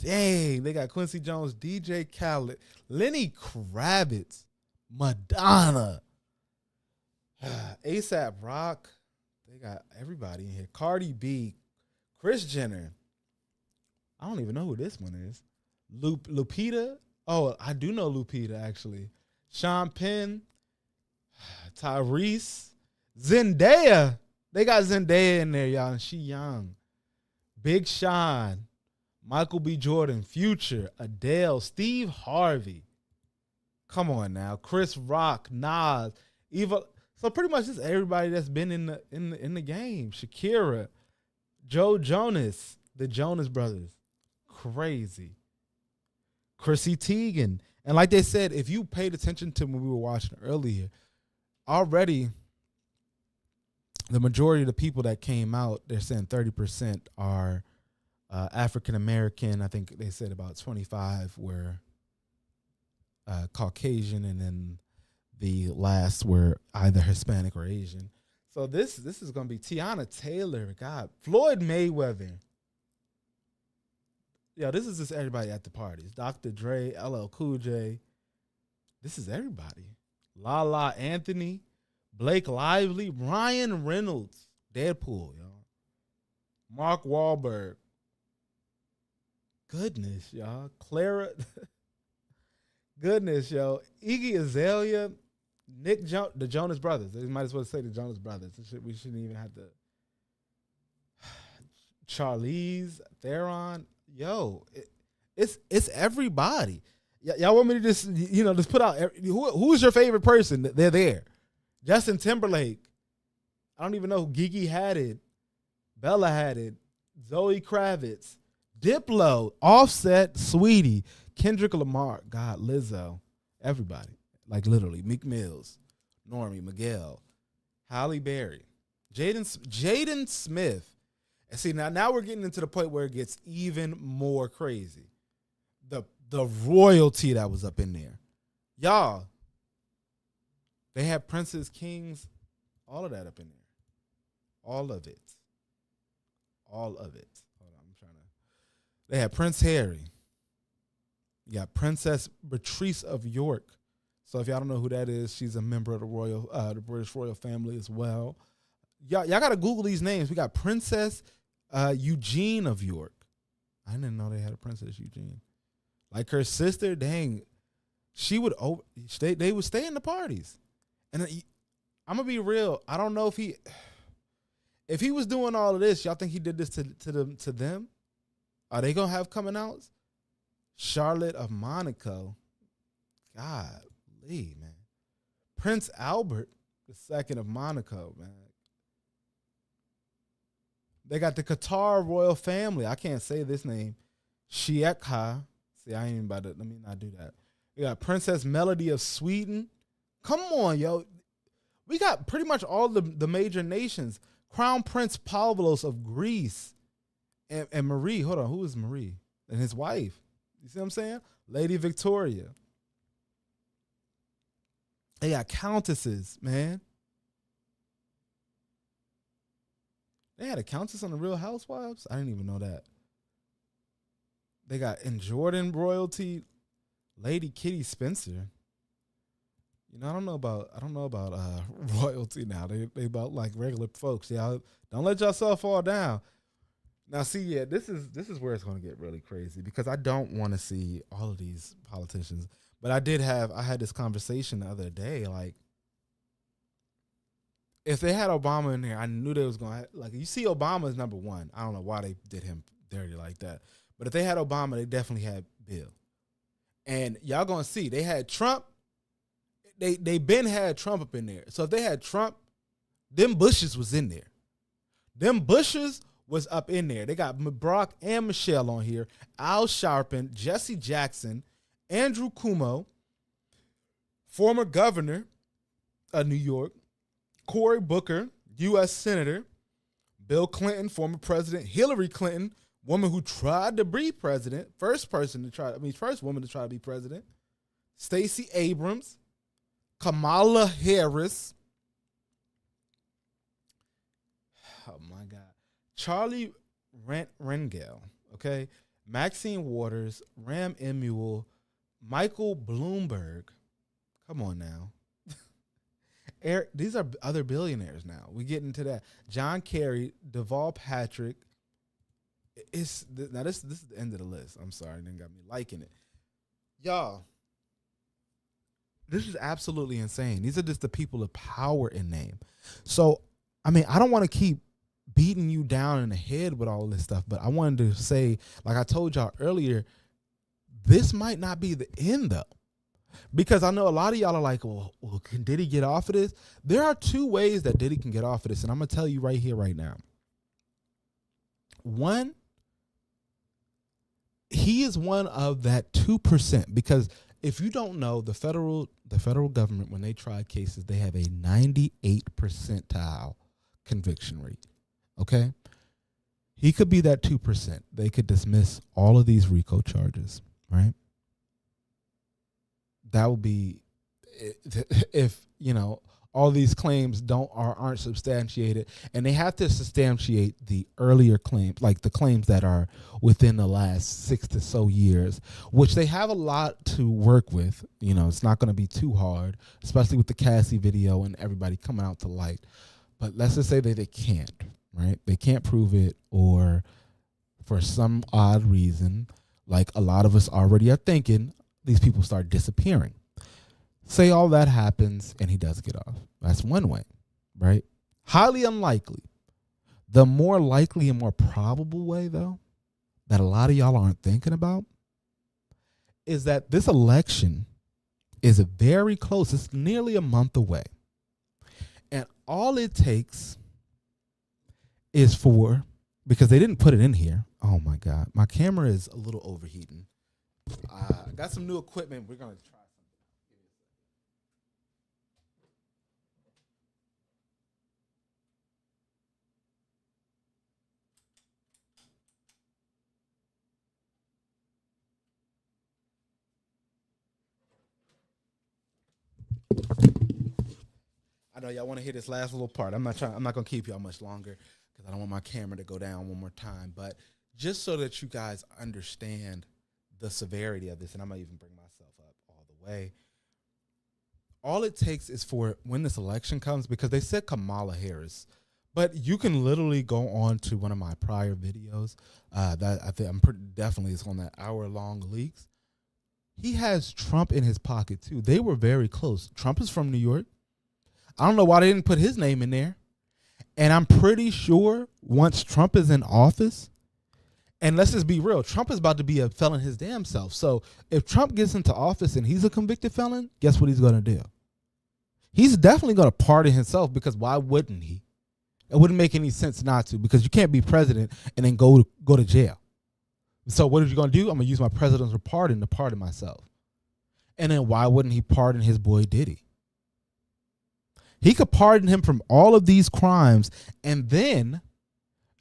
Dang, they got Quincy Jones, DJ Khaled, Lenny Kravitz, Madonna, ASAP Rock. They got everybody in here. Cardi B, Kris Jenner. I don't even know who this one is. Lupita. Oh, I do know Lupita, actually. Sean Penn, Tyrese, Zendaya. They got Zendaya in there, y'all, and she young. Big Sean, Michael B. Jordan, Future, Adele, Steve Harvey. Come on now. Chris Rock, Nas, Eva. So pretty much just everybody that's been in the game. Shakira, Joe Jonas, the Jonas Brothers. Crazy. Chrissy Teigen. And like they said, if you paid attention to when we were watching earlier, already the majority of the people that came out, they're saying 30% are African American. I think they said about 25 were Caucasian, and then the last were either Hispanic or Asian. So this is going to be Tiana Taylor, God, Floyd Mayweather. Yeah, this is just everybody at the parties. Dr. Dre, LL Cool J. This is everybody. Lala Anthony, Blake Lively, Ryan Reynolds, Deadpool, y'all. Mark Wahlberg. Goodness, y'all. Clara. Goodness, yo. Iggy Azalea, the Jonas Brothers. They might as well say the Jonas Brothers. We shouldn't even have to. Charlize Theron. Yo, it's everybody. Y'all want me to just put out who's your favorite person? They're there. Justin Timberlake. I don't even know who. Gigi Hadid, Bella Hadid, Zoe Kravitz, Diplo, Offset, Sweetie, Kendrick Lamar, God, Lizzo, everybody. Like literally, Meek Mills, Normie, Miguel, Halle Berry, Jaden Smith. And see, now we're getting into the point where it gets even more crazy. The royalty that was up in there. Y'all, they had princes, kings, all of that up in there. All of it. Hold on, They had Prince Harry. You got Princess Beatrice of York. So if y'all don't know who that is, she's a member of the British royal family as well. Y'all got to Google these names. We got Princess Eugene of York. I didn't know they had a Princess Eugene. Like her sister, dang, they would stay in the parties. And I'm gonna be real. I don't know if he was doing all of this. Y'all think he did this to them? Are they gonna have coming outs? Charlotte of Monaco, golly, man. Prince Albert II of Monaco, man. They got the Qatar royal family. I can't say this name. Shiekha. See, I ain't even about to. Let me not do that. We got Princess Melody of Sweden. Come on, yo. We got pretty much all the major nations. Crown Prince Pavlos of Greece. And Marie. Hold on. Who is Marie? And his wife. You see what I'm saying? Lady Victoria. They got countesses, man. They had a countess on the Real Housewives? I didn't even know that. They got in Jordan royalty, Lady Kitty Spencer. You know, I don't know about royalty now. They about like regular folks. Y'all don't let yourself fall down. Now, see, yeah, this is where it's going to get really crazy because I don't want to see all of these politicians. But I had this conversation the other day. Like, if they had Obama in there, I knew they was going to, like, you see Obama is number one. I don't know why they did him dirty like that. But if they had Obama, they definitely had Bill. And y'all going to see, they had Trump. They been had Trump up in there. So if they had Trump, them Bushes was in there. Them Bushes was up in there. They got Barack and Michelle on here. Al Sharpton, Jesse Jackson, Andrew Cuomo, former governor of New York, Cory Booker, U.S. Senator, Bill Clinton, former president, Hillary Clinton, woman who tried to be president, first woman to try to be president, Stacey Abrams, Kamala Harris, oh my God, Charlie Rangel, okay, Maxine Waters, Rahm Emanuel, Michael Bloomberg. Come on now. Eric, these are other billionaires now. We get into that. John Kerry, Deval Patrick. This is the end of the list. I'm sorry, they got me liking it. Y'all, this is absolutely insane. These are just the people of power in name. So, I mean, I don't want to keep beating you down in the head with all this stuff, but I wanted to say, like I told y'all earlier, this might not be the end though. Because I know a lot of y'all are like, well, can Diddy get off of this? There are two ways that Diddy can get off of this, and I'm going to tell you right here, right now. One, he is one of that 2%, because if you don't know, the federal government, when they try cases, they have a 98 percentile conviction rate. Okay? He could be that 2%. They could dismiss all of these RICO charges, right? That would be, if, you know, all these claims aren't substantiated, and they have to substantiate the earlier claims, like the claims that are within the last 6 to so years, which they have a lot to work with. You know, it's not going to be too hard, especially with the Cassie video and everybody coming out to light. But let's just say that they can't, right? They can't prove it, or for some odd reason, like a lot of us already are thinking, these people start disappearing. Say all that happens and he does get off. That's one way, right? Highly unlikely. The more likely and more probable way, though, that a lot of y'all aren't thinking about is that this election is very close. It's nearly a month away. And all it takes is for, because they didn't put it in here. Oh my God. My camera is a little overheating. I got some new equipment. We're going to try something. I know y'all want to hear this last little part. I'm not going to keep y'all much longer because I don't want my camera to go down one more time. But just so that you guys understand the severity of this, and I'm going to even bring myself up all the way. All it takes is for when this election comes, because they said Kamala Harris, but you can literally go on to one of my prior videos that I think definitely is on that hour-long leaks. He has Trump in his pocket too. They were very close. Trump is from New York. I don't know why they didn't put his name in there. And I'm pretty sure once Trump is in office, and let's just be real, Trump is about to be a felon his damn self. So if Trump gets into office and he's a convicted felon, guess what he's going to do? He's definitely going to pardon himself, because why wouldn't he? It wouldn't make any sense not to, because you can't be president and then go to jail. So what are you going to do? I'm going to use my presidential pardon to pardon myself. And then why wouldn't he pardon his boy Diddy? He could pardon him from all of these crimes, and then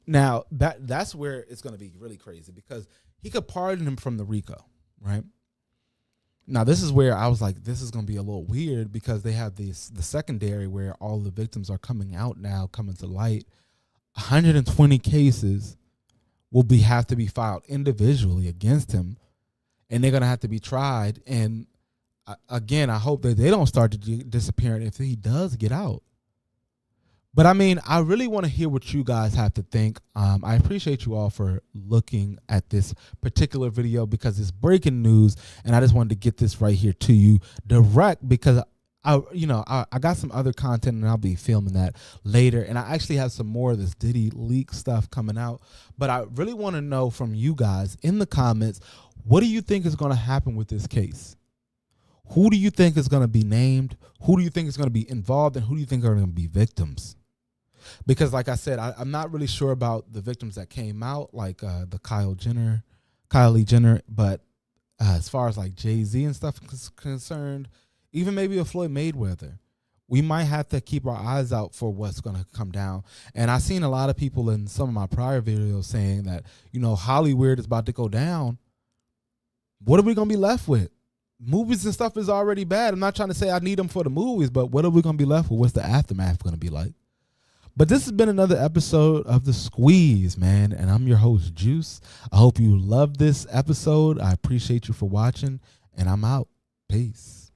now that's where it's going to be really crazy, because he could pardon him from the RICO, right? Now this is where I was like, this is going to be a little weird, because they have the secondary where all the victims are coming out now, coming to light. 120 cases will have to be filed individually against him, and they're going to have to be tried. And again, I hope that they don't start disappearing if he does get out. But I mean, I really want to hear what you guys have to think. I appreciate you all for looking at this particular video because it's breaking news, and I just wanted to get this right here to you direct because I got some other content and I'll be filming that later, and I actually have some more of this Diddy leak stuff coming out. But I really want to know from you guys in the comments, what do you think is going to happen with this case? Who do you think is going to be named? Who do you think is going to be involved, and who do you think are going to be victims? Because like I said, I'm not really sure about the victims that came out, like the Kylie Jenner, but as far as like Jay-Z and stuff is concerned, even maybe a Floyd Mayweather, we might have to keep our eyes out for what's going to come down. And I've seen a lot of people in some of my prior videos saying that, Hollywood is about to go down. What are we going to be left with? Movies and stuff is already bad. I'm not trying to say I need them for the movies, but what are we going to be left with? What's the aftermath going to be like? But this has been another episode of The Squeeze, man, and I'm your host, Juice. I hope you loved this episode. I appreciate you for watching, and I'm out. Peace.